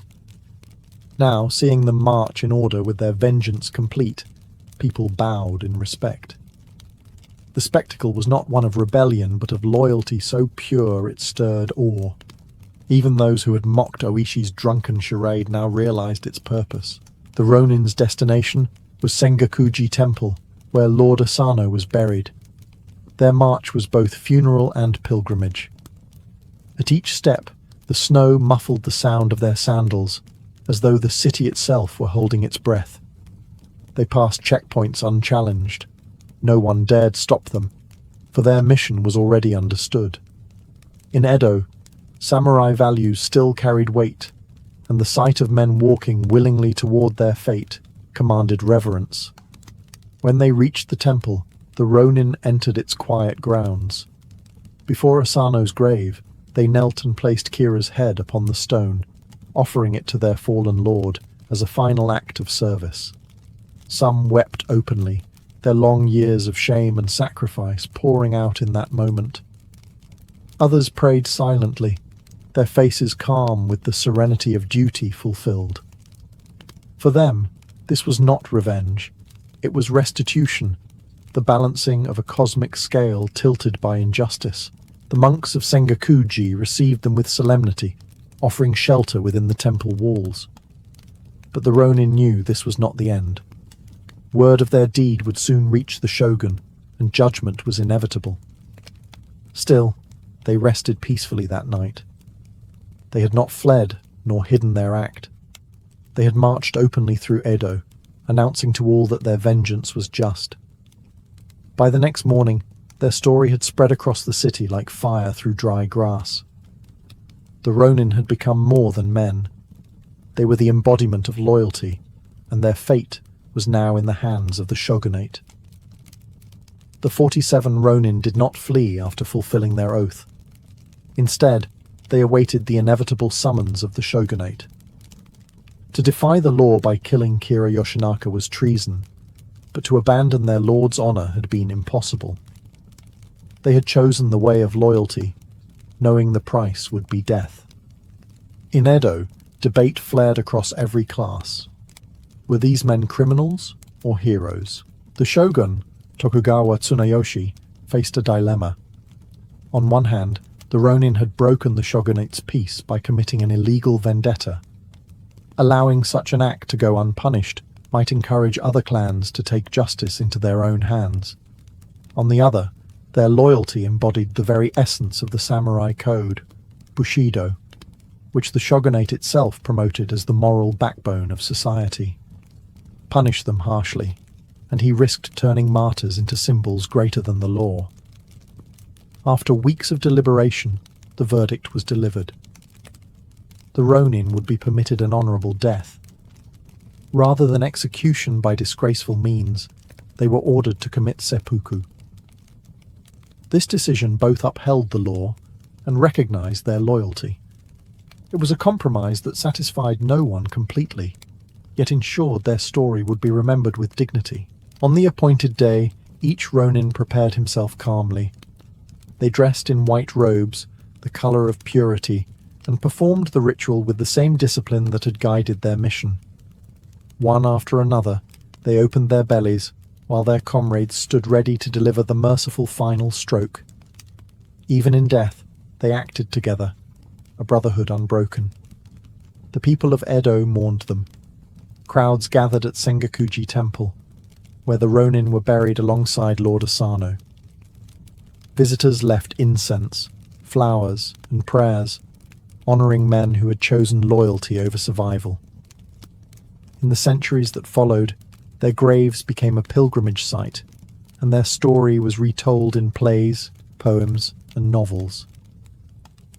Now, seeing them march in order with their vengeance complete, people bowed in respect. The spectacle was not one of rebellion, but of loyalty so pure it stirred awe. Even those who had mocked Oishi's drunken charade now realized its purpose. The Ronin's destination was Sengakuji Temple, where Lord Asano was buried. Their march was both funeral and pilgrimage. At each step, the snow muffled the sound of their sandals, as though the city itself were holding its breath. They passed checkpoints unchallenged. No one dared stop them, for their mission was already understood. In Edo, samurai values still carried weight, and the sight of men walking willingly toward their fate commanded reverence. When they reached the temple, the Ronin entered its quiet grounds. Before Asano's grave, they knelt and placed Kira's head upon the stone, offering it to their fallen lord as a final act of service. Some wept openly, their long years of shame and sacrifice pouring out in that moment. Others prayed silently, their faces calm with the serenity of duty fulfilled. For them, this was not revenge. It was restitution, the balancing of a cosmic scale tilted by injustice. The monks of Sengakuji received them with solemnity, offering shelter within the temple walls. But the Ronin knew this was not the end. Word of their deed would soon reach the shogun, and judgment was inevitable. Still, they rested peacefully that night. They had not fled nor hidden their act. They had marched openly through Edo, announcing to all that their vengeance was just. By the next morning, their story had spread across the city like fire through dry grass. The Ronin had become more than men. They were the embodiment of loyalty, and their fate was now in the hands of the shogunate. The 47 Ronin did not flee after fulfilling their oath. Instead, they awaited the inevitable summons of the shogunate. To defy the law by killing Kira Yoshinaka was treason, but to abandon their lord's honor had been impossible. They had chosen the way of loyalty, knowing the price would be death. In Edo, debate flared across every class. Were these men criminals or heroes? The shogun, Tokugawa Tsunayoshi, faced a dilemma. On one hand, the Ronin had broken the shogunate's peace by committing an illegal vendetta. Allowing such an act to go unpunished might encourage other clans to take justice into their own hands. On the other, their loyalty embodied the very essence of the samurai code, Bushido, which the shogunate itself promoted as the moral backbone of society. Punish them harshly, and he risked turning martyrs into symbols greater than the law. After weeks of deliberation, the verdict was delivered. The Ronin would be permitted an honorable death. Rather than execution by disgraceful means, they were ordered to commit seppuku. This decision both upheld the law and recognized their loyalty. It was a compromise that satisfied no one completely, yet ensured their story would be remembered with dignity. On the appointed day, each Ronin prepared himself calmly. They dressed in white robes, the color of purity, and performed the ritual with the same discipline that had guided their mission. One after another, they opened their bellies, while their comrades stood ready to deliver the merciful final stroke. Even in death, they acted together, a brotherhood unbroken. The people of Edo mourned them. Crowds gathered at Sengakuji Temple, where the Ronin were buried alongside Lord Asano. Visitors left incense, flowers, and prayers, honoring men who had chosen loyalty over survival. In the centuries that followed, their graves became a pilgrimage site, and their story was retold in plays, poems, and novels.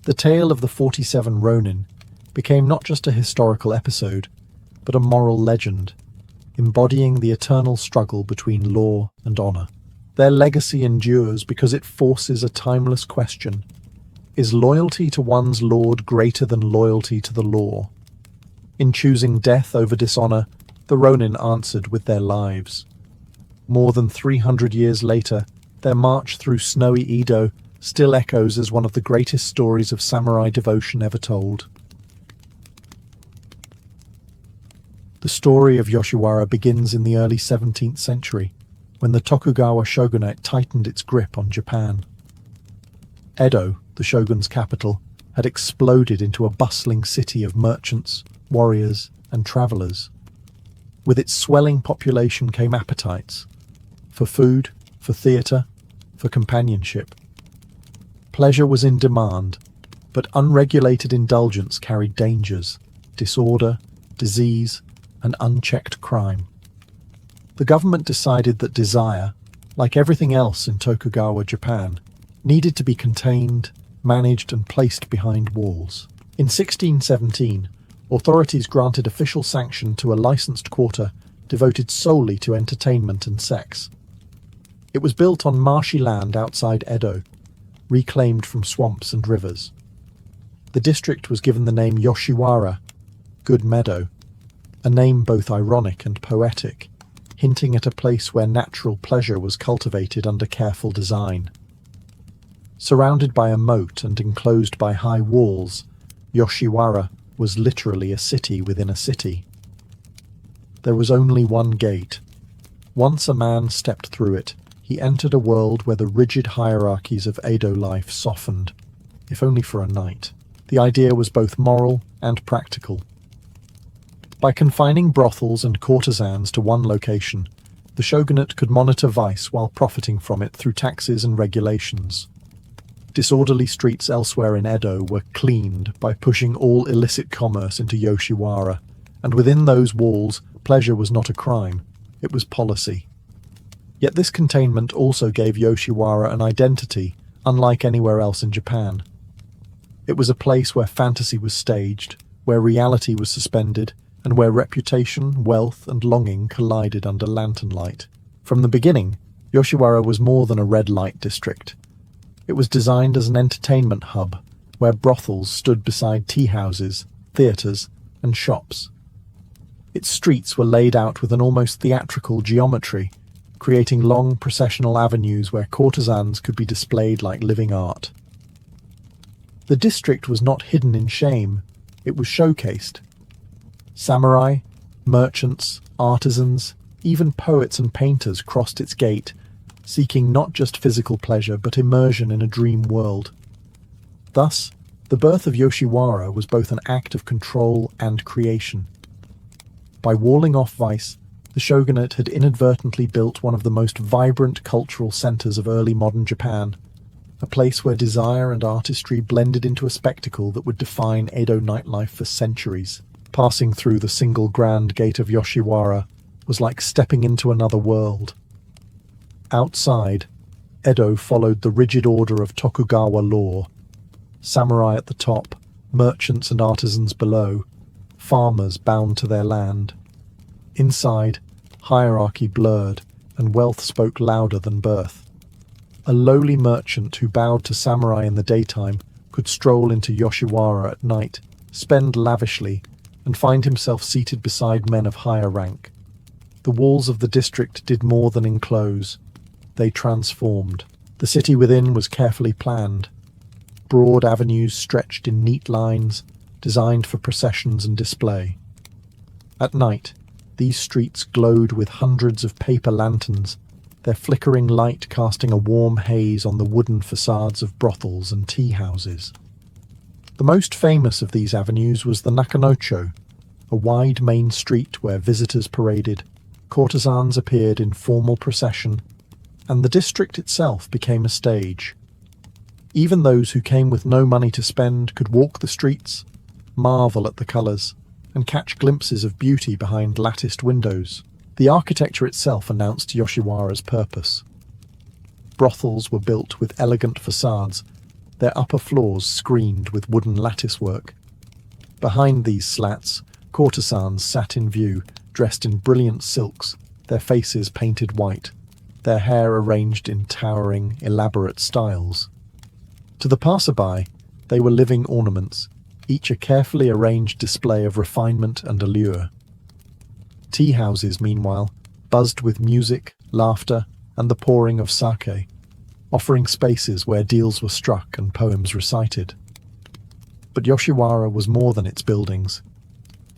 The tale of the 47 Ronin became not just a historical episode, but a moral legend, embodying the eternal struggle between law and honor. Their legacy endures because it forces a timeless question: is loyalty to one's lord greater than loyalty to the law? In choosing death over dishonor, the Ronin answered with their lives. More than 300 years later, their march through snowy Edo still echoes as one of the greatest stories of samurai devotion ever told. The story of Yoshiwara begins in the early 17th century, when the Tokugawa shogunate tightened its grip on Japan. Edo, the shogun's capital, had exploded into a bustling city of merchants, warriors, and travelers. With its swelling population came appetites for food, for theatre, for companionship. Pleasure was in demand, but unregulated indulgence carried dangers, disorder, disease, and unchecked crime. The government decided that desire, like everything else in Tokugawa Japan, needed to be contained, managed, and placed behind walls. In 1617, authorities granted official sanction to a licensed quarter devoted solely to entertainment and sex. It was built on marshy land outside Edo, reclaimed from swamps and rivers. The district was given the name Yoshiwara, Good Meadow, a name both ironic and poetic, hinting at a place where natural pleasure was cultivated under careful design. Surrounded by a moat and enclosed by high walls, Yoshiwara was literally a city within a city. There was only one gate. Once a man stepped through it, he entered a world where the rigid hierarchies of Edo life softened, if only for a night. The idea was both moral and practical. By confining brothels and courtesans to one location, the shogunate could monitor vice while profiting from it through taxes and regulations. Disorderly streets elsewhere in Edo were cleaned by pushing all illicit commerce into Yoshiwara, and within those walls, pleasure was not a crime, it was policy. Yet this containment also gave Yoshiwara an identity unlike anywhere else in Japan. It was a place where fantasy was staged, where reality was suspended, and where reputation, wealth, and longing collided under lantern light. From the beginning, Yoshiwara was more than a red light district. It was designed as an entertainment hub, where brothels stood beside tea houses, theatres, and shops. Its streets were laid out with an almost theatrical geometry, creating long processional avenues where courtesans could be displayed like living art. The district was not hidden in shame, it was showcased. Samurai, merchants, artisans, even poets and painters crossed its gate, seeking not just physical pleasure but immersion in a dream world. Thus, the birth of Yoshiwara was both an act of control and creation. By walling off vice, the shogunate had inadvertently built one of the most vibrant cultural centers of early modern Japan, a place where desire and artistry blended into a spectacle that would define Edo nightlife for centuries. Passing through the single grand gate of Yoshiwara was like stepping into another world. Outside, Edo followed the rigid order of Tokugawa law. Samurai at the top, merchants and artisans below, farmers bound to their land. Inside, hierarchy blurred, and wealth spoke louder than birth. A lowly merchant who bowed to samurai in the daytime could stroll into Yoshiwara at night, spend lavishly, and find himself seated beside men of higher rank. The walls of the district did more than enclose. They transformed. The city within was carefully planned. Broad avenues stretched in neat lines, designed for processions and display. At night, these streets glowed with hundreds of paper lanterns, their flickering light casting a warm haze on the wooden facades of brothels and tea houses. The most famous of these avenues was the Nakanocho, a wide main street where visitors paraded, courtesans appeared in formal procession, and the district itself became a stage. Even those who came with no money to spend could walk the streets, marvel at the colours, and catch glimpses of beauty behind latticed windows. The architecture itself announced Yoshiwara's purpose. Brothels were built with elegant facades, their upper floors screened with wooden latticework. Behind these slats, courtesans sat in view, dressed in brilliant silks, their faces painted white, their hair arranged in towering, elaborate styles. To the passerby, they were living ornaments, each a carefully arranged display of refinement and allure. Tea houses, meanwhile, buzzed with music, laughter, and the pouring of sake, offering spaces where deals were struck and poems recited. But Yoshiwara was more than its buildings.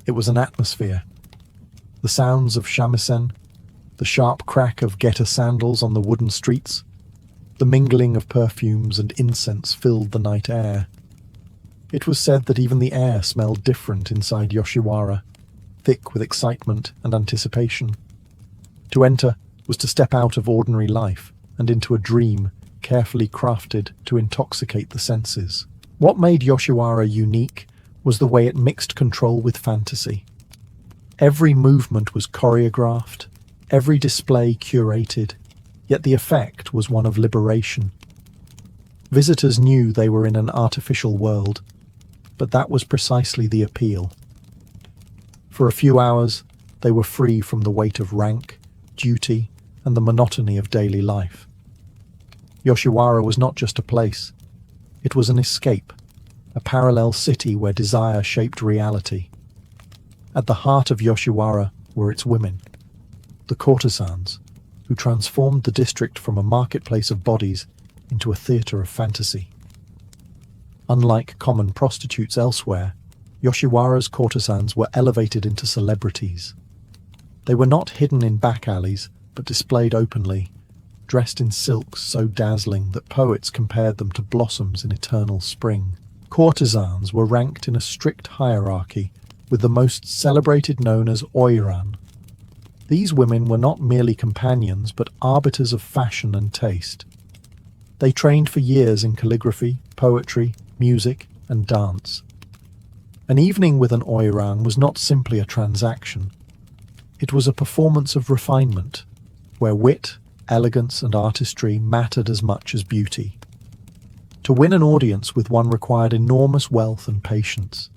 It was an atmosphere. The sounds of shamisen, the sharp crack of geta sandals on the wooden streets, the mingling of perfumes and incense filled the night air. It was said that even the air smelled different inside Yoshiwara, thick with excitement and anticipation. To enter was to step out of ordinary life and into a dream carefully crafted to intoxicate the senses. What made Yoshiwara unique was the way it mixed control with fantasy. Every movement was choreographed, every display curated, yet the effect was one of liberation. Visitors knew they were in an artificial world, but that was precisely the appeal. For a few hours, they were free from the weight of rank, duty, and the monotony of daily life. Yoshiwara was not just a place. It was an escape, a parallel city where desire shaped reality. At the heart of Yoshiwara were its women, the courtesans, who transformed the district from a marketplace of bodies into a theatre of fantasy. Unlike common prostitutes elsewhere, Yoshiwara's courtesans were elevated into celebrities. They were not hidden in back alleys, but displayed openly, dressed in silks so dazzling that poets compared them to blossoms in eternal spring. Courtesans were ranked in a strict hierarchy, with the most celebrated known as oiran. These women were not merely companions, but arbiters of fashion and taste. They trained for years in calligraphy, poetry, music, and dance. An evening with an oiran was not simply a transaction. It was a performance of refinement, where wit, elegance, and artistry mattered as much as beauty. To win an audience with one required enormous wealth and patience.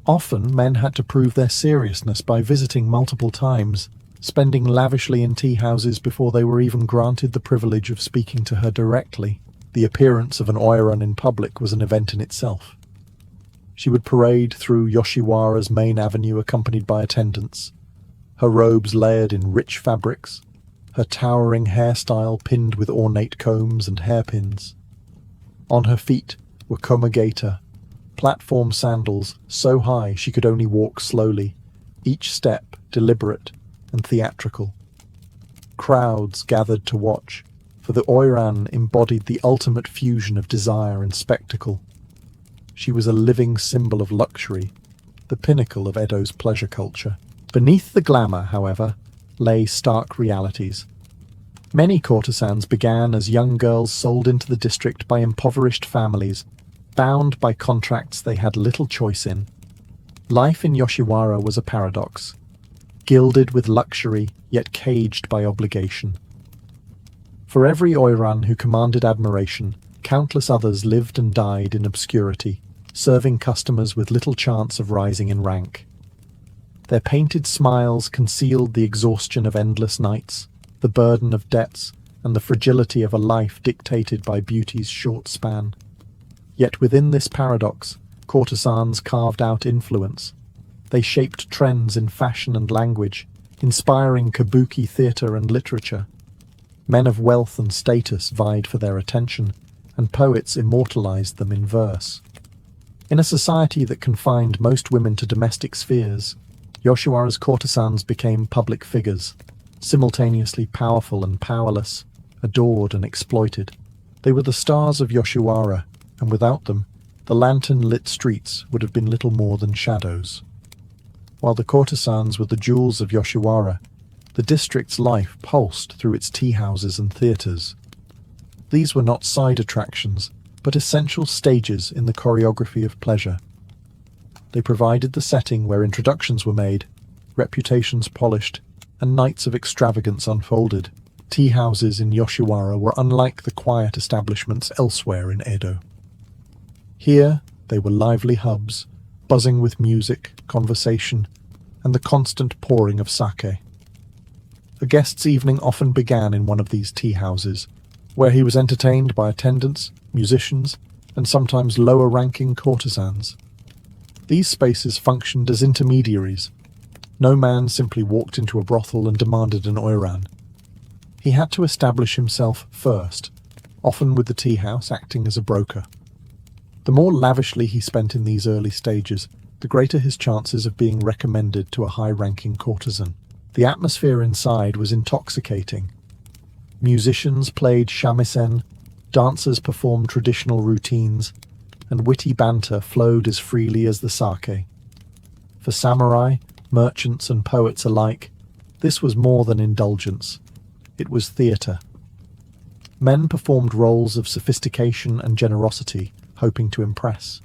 Often, men had to prove their seriousness by visiting multiple times, spending lavishly in tea houses before they were even granted the privilege of speaking to her directly. The appearance of an oiran in public was an event in itself. She would parade through Yoshiwara's main avenue accompanied by attendants, her robes layered in rich fabrics, her towering hairstyle pinned with ornate combs and hairpins. On her feet were komagata, platform sandals so high she could only walk slowly, each step deliberate and theatrical. Crowds gathered to watch, for the oiran embodied the ultimate fusion of desire and spectacle. She was a living symbol of luxury, the pinnacle of Edo's pleasure culture. Beneath the glamour, however, lay stark realities. Many courtesans began as young girls sold into the district by impoverished families, bound by contracts they had little choice in. Life in Yoshiwara was a paradox, gilded with luxury, yet caged by obligation. For every oiran who commanded admiration, countless others lived and died in obscurity, serving customers with little chance of rising in rank. Their painted smiles concealed the exhaustion of endless nights, the burden of debts, and the fragility of a life dictated by beauty's short span. Yet within this paradox, courtesans carved out influence. They shaped trends in fashion and language, inspiring kabuki theatre and literature. Men of wealth and status vied for their attention, and poets immortalized them in verse. In a society that confined most women to domestic spheres, Yoshiwara's courtesans became public figures, simultaneously powerful and powerless, adored and exploited. They were the stars of Yoshiwara, and without them, the lantern-lit streets would have been little more than shadows. While the courtesans were the jewels of Yoshiwara, the district's life pulsed through its tea houses and theatres. These were not side attractions, but essential stages in the choreography of pleasure. They provided the setting where introductions were made, reputations polished, and nights of extravagance unfolded. Tea houses in Yoshiwara were unlike the quiet establishments elsewhere in Edo. Here, they were lively hubs, buzzing with music, conversation, and the constant pouring of sake. A guest's evening often began in one of these tea houses, where he was entertained by attendants, musicians, and sometimes lower-ranking courtesans. These spaces functioned as intermediaries. No man simply walked into a brothel and demanded an oiran. He had to establish himself first, often with the tea house acting as a broker. The more lavishly he spent in these early stages, the greater his chances of being recommended to a high-ranking courtesan. The atmosphere inside was intoxicating. Musicians played shamisen, dancers performed traditional routines, and witty banter flowed as freely as the sake. For samurai, merchants, and poets alike, this was more than indulgence. It was theatre. Men performed roles of sophistication and generosity, hoping to impress.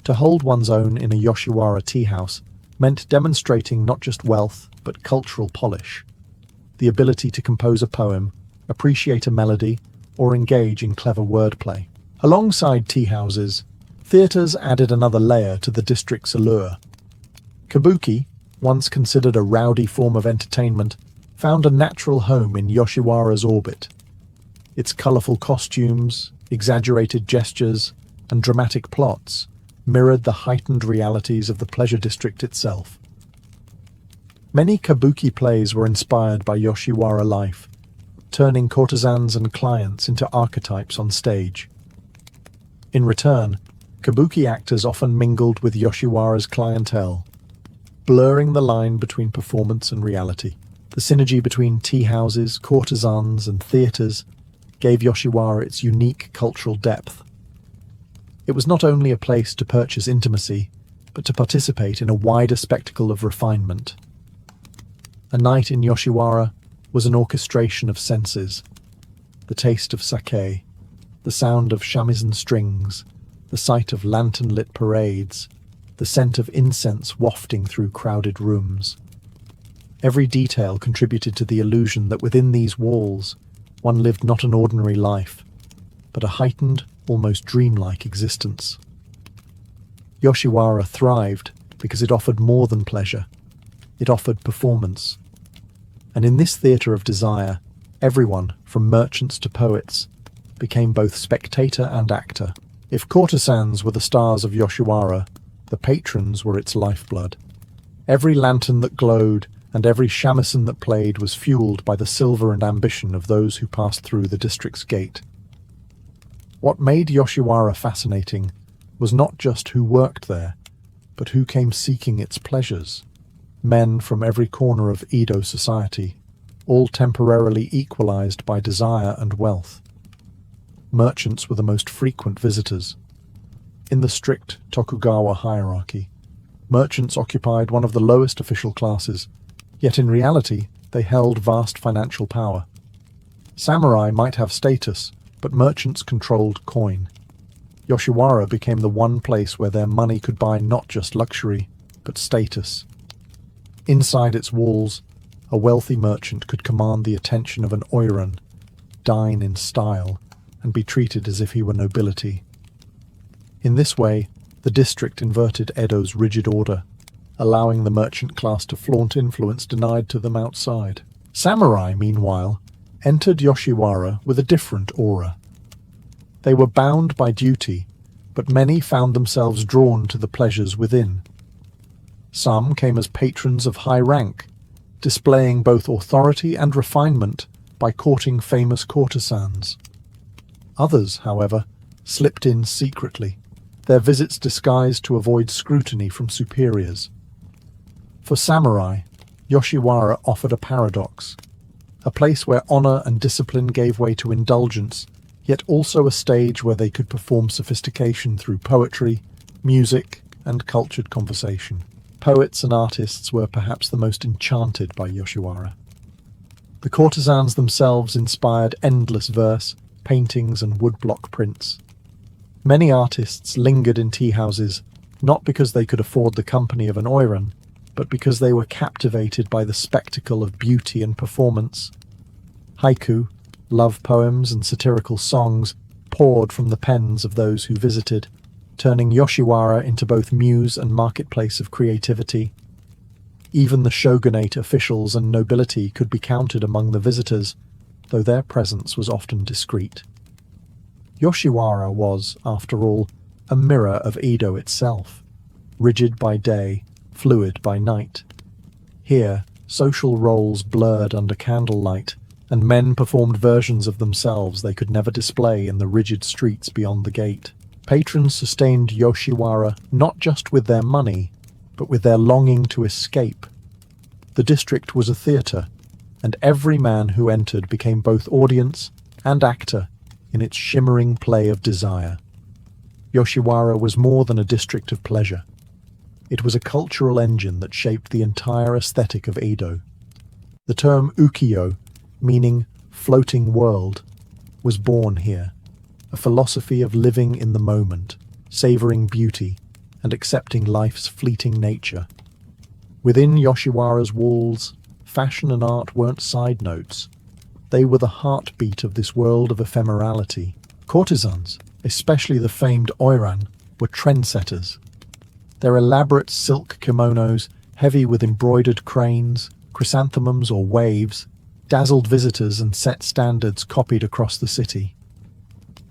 To hold one's own in a Yoshiwara tea house meant demonstrating not just wealth, but cultural polish. The ability to compose a poem, appreciate a melody, or engage in clever wordplay. Alongside tea houses, theatres added another layer to the district's allure. Kabuki, once considered a rowdy form of entertainment, found a natural home in Yoshiwara's orbit. Its colourful costumes, exaggerated gestures, and dramatic plots mirrored the heightened realities of the pleasure district itself. Many kabuki plays were inspired by Yoshiwara life, turning courtesans and clients into archetypes on stage. In return, kabuki actors often mingled with Yoshiwara's clientele, blurring the line between performance and reality. The synergy between tea houses, courtesans, and theatres gave Yoshiwara its unique cultural depth. It was not only a place to purchase intimacy, but to participate in a wider spectacle of refinement. A night in Yoshiwara was an orchestration of senses: the taste of sake, The sound of shamisen strings, the sight of lantern-lit parades, the scent of incense wafting through crowded rooms. Every detail contributed to the illusion that within these walls one lived not an ordinary life, but a heightened, almost dreamlike existence. Yoshiwara thrived because it offered more than pleasure. It offered performance. And in this theatre of desire, everyone, from merchants to poets, became both spectator and actor. If courtesans were the stars of Yoshiwara, the patrons were its lifeblood. Every lantern that glowed and every shamisen that played was fueled by the silver and ambition of those who passed through the district's gate. What made Yoshiwara fascinating was not just who worked there, but who came seeking its pleasures. Men from every corner of Edo society, all temporarily equalized by desire and wealth. Merchants were the most frequent visitors. In the strict Tokugawa hierarchy, merchants occupied one of the lowest official classes, yet in reality they held vast financial power. Samurai might have status, but merchants controlled coin. Yoshiwara became the one place where their money could buy not just luxury, but status. Inside its walls, a wealthy merchant could command the attention of an oiran, dine in style, and be treated as if he were nobility. In this way, the district inverted Edo's rigid order, allowing the merchant class to flaunt influence denied to them outside. Samurai, meanwhile, entered Yoshiwara with a different aura. They were bound by duty, but many found themselves drawn to the pleasures within. Some came as patrons of high rank, displaying both authority and refinement by courting famous courtesans. Others, however, slipped in secretly, their visits disguised to avoid scrutiny from superiors. For samurai, Yoshiwara offered a paradox, a place where honor and discipline gave way to indulgence, yet also a stage where they could perform sophistication through poetry, music, and cultured conversation. Poets and artists were perhaps the most enchanted by Yoshiwara. The courtesans themselves inspired endless verse, paintings, and woodblock prints. Many artists lingered in tea-houses, not because they could afford the company of an oiran, but because they were captivated by the spectacle of beauty and performance. Haiku, love poems, and satirical songs poured from the pens of those who visited, turning Yoshiwara into both muse and marketplace of creativity. Even the shogunate officials and nobility could be counted among the visitors, though their presence was often discreet. Yoshiwara was, after all, a mirror of Edo itself, rigid by day, fluid by night. Here, social roles blurred under candlelight, and men performed versions of themselves they could never display in the rigid streets beyond the gate. Patrons sustained Yoshiwara not just with their money, but with their longing to escape. The district was a theatre, and every man who entered became both audience and actor in its shimmering play of desire. Yoshiwara was more than a district of pleasure. It was a cultural engine that shaped the entire aesthetic of Edo. The term ukiyo, meaning floating world, was born here, a philosophy of living in the moment, savoring beauty, and accepting life's fleeting nature. Within Yoshiwara's walls, fashion and art weren't side notes. They were the heartbeat of this world of ephemerality. Courtesans, especially the famed oiran, were trendsetters. Their elaborate silk kimonos, heavy with embroidered cranes, chrysanthemums, or waves, dazzled visitors and set standards copied across the city.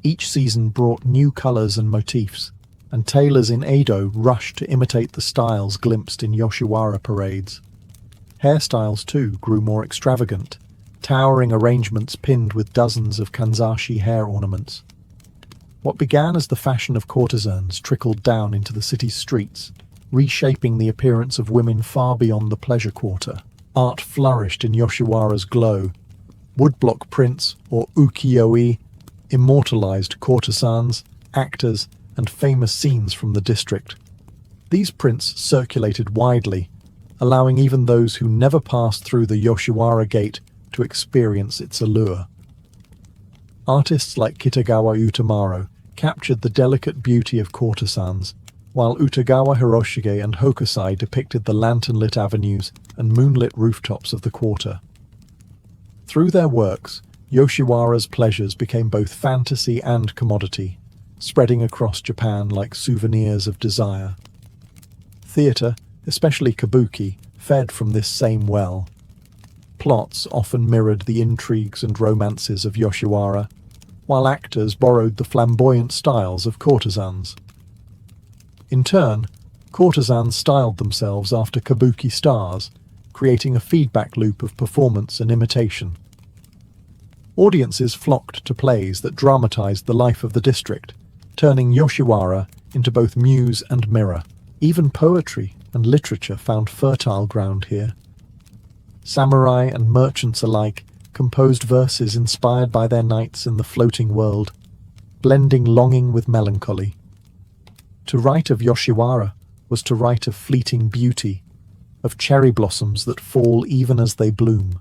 Each season brought new colors and motifs, and tailors in Edo rushed to imitate the styles glimpsed in Yoshiwara parades. Hairstyles, too, grew more extravagant, towering arrangements pinned with dozens of kanzashi hair ornaments. What began as the fashion of courtesans trickled down into the city's streets, reshaping the appearance of women far beyond the pleasure quarter. Art flourished in Yoshiwara's glow. Woodblock prints, or ukiyo-e, immortalized courtesans, actors, and famous scenes from the district. These prints circulated widely, allowing even those who never passed through the Yoshiwara gate to experience its allure. Artists like Kitagawa Utamaro captured the delicate beauty of courtesans, while Utagawa Hiroshige and Hokusai depicted the lantern-lit avenues and moonlit rooftops of the quarter. Through their works, Yoshiwara's pleasures became both fantasy and commodity, spreading across Japan like souvenirs of desire. Theatre, especially kabuki, fed from this same well. Plots often mirrored the intrigues and romances of Yoshiwara, while actors borrowed the flamboyant styles of courtesans. In turn, courtesans styled themselves after kabuki stars, creating a feedback loop of performance and imitation. Audiences flocked to plays that dramatized the life of the district, turning Yoshiwara into both muse and mirror. Even poetry and literature found fertile ground here. Samurai and merchants alike composed verses inspired by their nights in the floating world, blending longing with melancholy. To write of Yoshiwara was to write of fleeting beauty, of cherry blossoms that fall even as they bloom.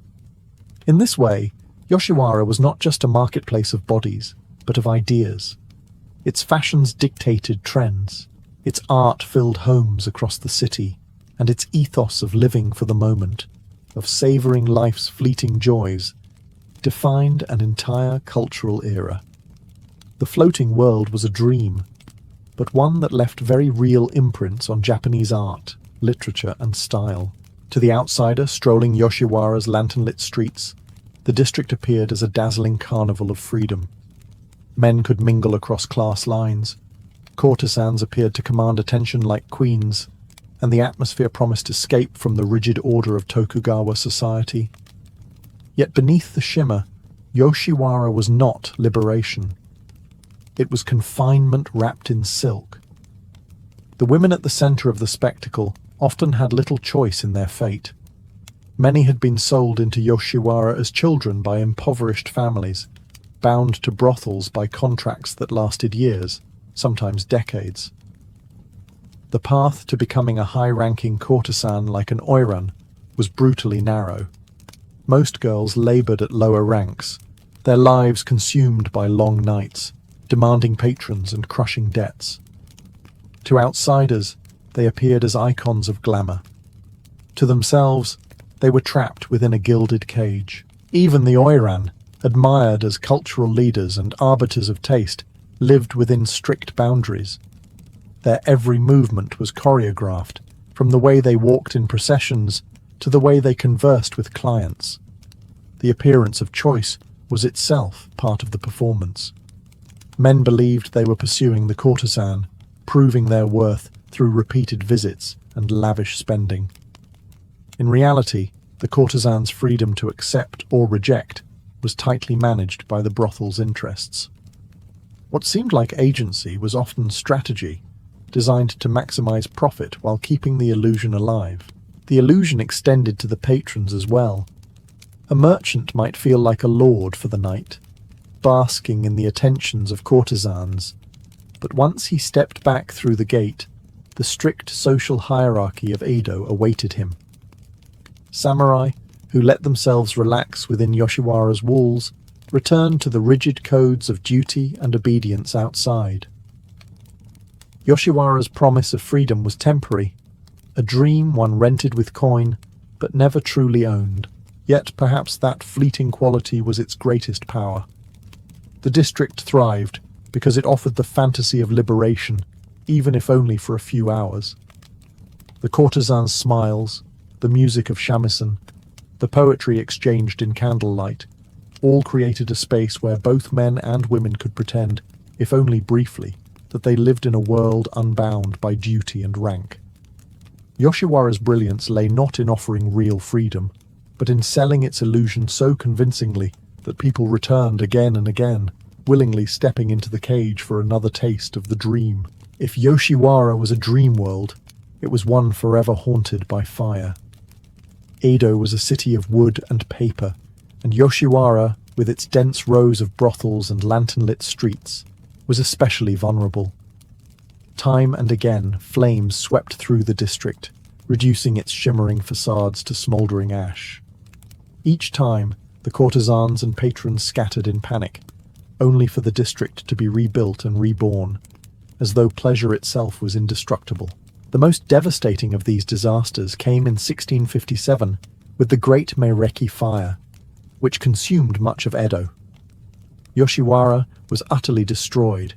In this way, Yoshiwara was not just a marketplace of bodies, but of ideas. Its fashions dictated trends, its art filled homes across the city, and its ethos of living for the moment, of savoring life's fleeting joys, defined an entire cultural era. The floating world was a dream, but one that left very real imprints on Japanese art, literature, and style. To the outsider strolling Yoshiwara's lantern-lit streets, the district appeared as a dazzling carnival of freedom. Men could mingle across class lines, courtesans appeared to command attention like queens, and the atmosphere promised escape from the rigid order of Tokugawa society. Yet beneath the shimmer, Yoshiwara was not liberation. It was confinement wrapped in silk. The women at the center of the spectacle often had little choice in their fate. Many had been sold into Yoshiwara as children by impoverished families, bound to brothels by contracts that lasted years, sometimes decades. The path to becoming a high-ranking courtesan like an oiran was brutally narrow. Most girls labored at lower ranks, their lives consumed by long nights, demanding patrons and crushing debts. To outsiders, they appeared as icons of glamour. To themselves, they were trapped within a gilded cage. Even the oiran, admired as cultural leaders and arbiters of taste, lived within strict boundaries. Their every movement was choreographed, from the way they walked in processions to the way they conversed with clients. The appearance of choice was itself part of the performance. Men believed they were pursuing the courtesan, proving their worth through repeated visits and lavish spending. In reality, the courtesan's freedom to accept or reject was tightly managed by the brothel's interests. What seemed like agency was often strategy, designed to maximize profit while keeping the illusion alive. The illusion extended to the patrons as well. A merchant might feel like a lord for the night, basking in the attentions of courtesans, but once he stepped back through the gate, the strict social hierarchy of Edo awaited him. Samurai, who let themselves relax within Yoshiwara's walls, returned to the rigid codes of duty and obedience outside. Yoshiwara's promise of freedom was temporary, a dream one rented with coin, but never truly owned. Yet perhaps that fleeting quality was its greatest power. The district thrived because it offered the fantasy of liberation, even if only for a few hours. The courtesan's smiles, the music of shamisen, the poetry exchanged in candlelight, all created a space where both men and women could pretend, if only briefly, that they lived in a world unbound by duty and rank. Yoshiwara's brilliance lay not in offering real freedom, but in selling its illusion so convincingly that people returned again and again, willingly stepping into the cage for another taste of the dream. If Yoshiwara was a dream world, it was one forever haunted by fire. Edo was a city of wood and paper, and Yoshiwara, with its dense rows of brothels and lantern-lit streets, was especially vulnerable. Time and again, flames swept through the district, reducing its shimmering facades to smouldering ash. Each time, the courtesans and patrons scattered in panic, only for the district to be rebuilt and reborn, as though pleasure itself was indestructible. The most devastating of these disasters came in 1657 with the Great Meireki Fire, which consumed much of Edo. Yoshiwara was utterly destroyed.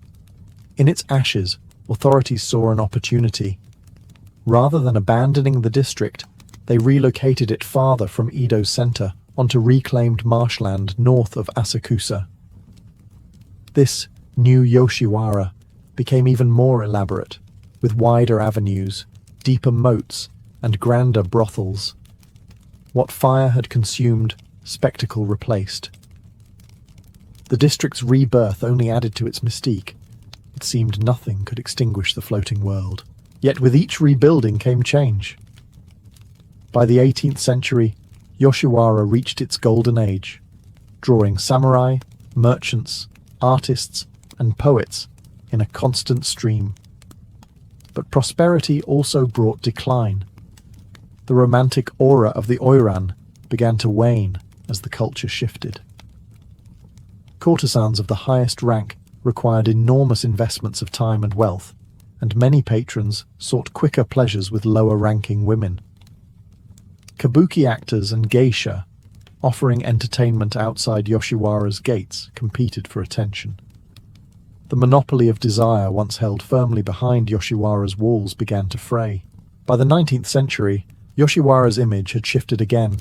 In its ashes, authorities saw an opportunity. Rather than abandoning the district, they relocated it farther from Edo's center onto reclaimed marshland north of Asakusa. This new Yoshiwara became even more elaborate, with wider avenues, deeper moats, and grander brothels. What fire had consumed, spectacle replaced. The district's rebirth only added to its mystique. It seemed nothing could extinguish the floating world. Yet with each rebuilding came change. By the 18th century, Yoshiwara reached its golden age, drawing samurai, merchants, artists, and poets in a constant stream. But prosperity also brought decline. The romantic aura of the oiran began to wane as the culture shifted. Courtesans of the highest rank required enormous investments of time and wealth, and many patrons sought quicker pleasures with lower-ranking women. Kabuki actors and geisha, offering entertainment outside Yoshiwara's gates, competed for attention. The monopoly of desire once held firmly behind Yoshiwara's walls began to fray. By the 19th century, Yoshiwara's image had shifted again.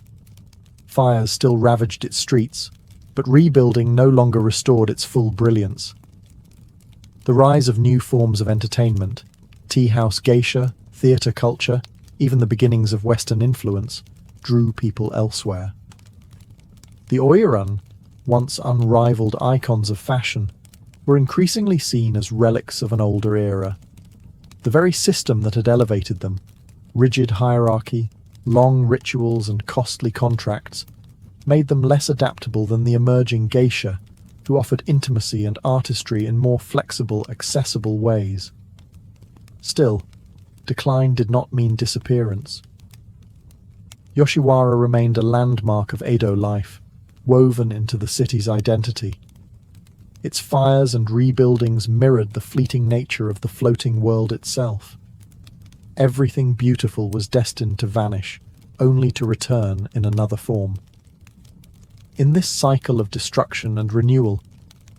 Fires still ravaged its streets, but rebuilding no longer restored its full brilliance. The rise of new forms of entertainment, tea house geisha, theatre culture, even the beginnings of Western influence, drew people elsewhere. The oiran, once unrivaled icons of fashion, were increasingly seen as relics of an older era. The very system that had elevated them, rigid hierarchy, long rituals and costly contracts, made them less adaptable than the emerging geisha, who offered intimacy and artistry in more flexible, accessible ways. Still, decline did not mean disappearance. Yoshiwara remained a landmark of Edo life, woven into the city's identity. Its fires and rebuildings mirrored the fleeting nature of the floating world itself. Everything beautiful was destined to vanish, only to return in another form. In this cycle of destruction and renewal,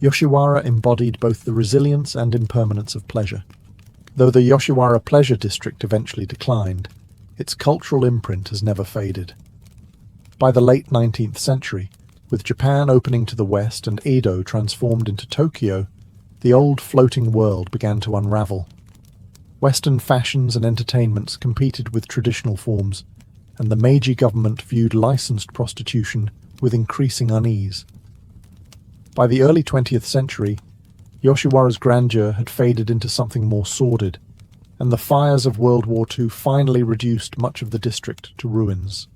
Yoshiwara embodied both the resilience and impermanence of pleasure. Though the Yoshiwara Pleasure District eventually declined, its cultural imprint has never faded. By the late 19th century, with Japan opening to the west and Edo transformed into Tokyo, the old floating world began to unravel. Western fashions and entertainments competed with traditional forms, and the Meiji government viewed licensed prostitution with increasing unease. By the early 20th century, Yoshiwara's grandeur had faded into something more sordid, and the fires of World War II finally reduced much of the district to ruins.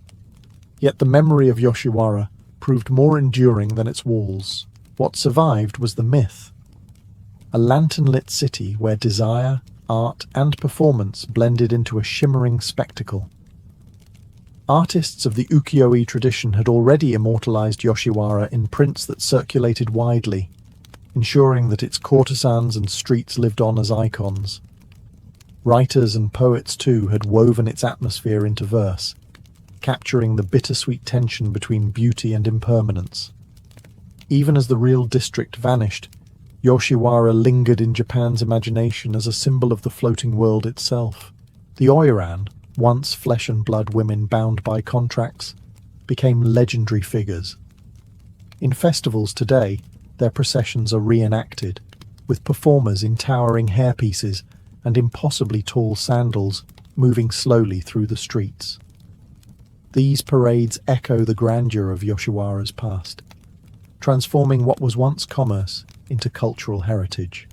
Yet the memory of Yoshiwara proved more enduring than its walls. What survived was the myth, a lantern-lit city where desire, art, and performance blended into a shimmering spectacle. Artists of the ukiyo-e tradition had already immortalized Yoshiwara in prints that circulated widely, ensuring that its courtesans and streets lived on as icons. Writers and poets, too, had woven its atmosphere into verse, capturing the bittersweet tension between beauty and impermanence. Even as the real district vanished, Yoshiwara lingered in Japan's imagination as a symbol of the floating world itself. The oiran, once flesh-and-blood women bound by contracts, became legendary figures. In festivals today, their processions are reenacted, with performers in towering hairpieces and impossibly tall sandals moving slowly through the streets. These parades echo the grandeur of Yoshiwara's past, transforming what was once commerce into cultural heritage.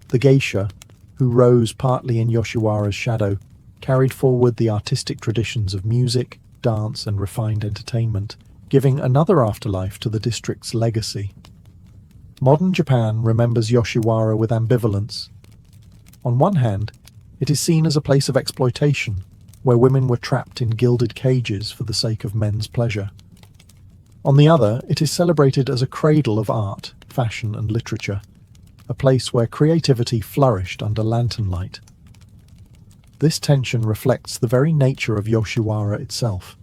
The geisha, who rose partly in Yoshiwara's shadow, carried forward the artistic traditions of music, dance, and refined entertainment, giving another afterlife to the district's legacy. Modern Japan remembers Yoshiwara with ambivalence. On one hand, it is seen as a place of exploitation, where women were trapped in gilded cages for the sake of men's pleasure. On the other, it is celebrated as a cradle of art, fashion, and literature, a place where creativity flourished under lantern light. This tension reflects the very nature of Yoshiwara itself,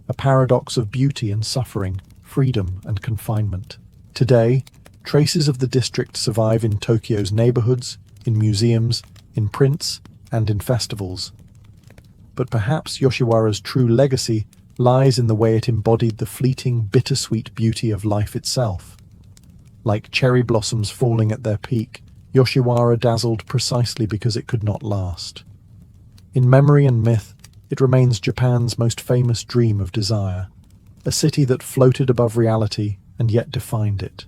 a paradox of beauty and suffering, freedom and confinement. Today, traces of the district survive in Tokyo's neighborhoods, in museums, in prints, and in festivals. But perhaps Yoshiwara's true legacy lies in the way it embodied the fleeting, bittersweet beauty of life itself. Like cherry blossoms falling at their peak, Yoshiwara dazzled precisely because it could not last. In memory and myth, it remains Japan's most famous dream of desire, a city that floated above reality and yet defined it.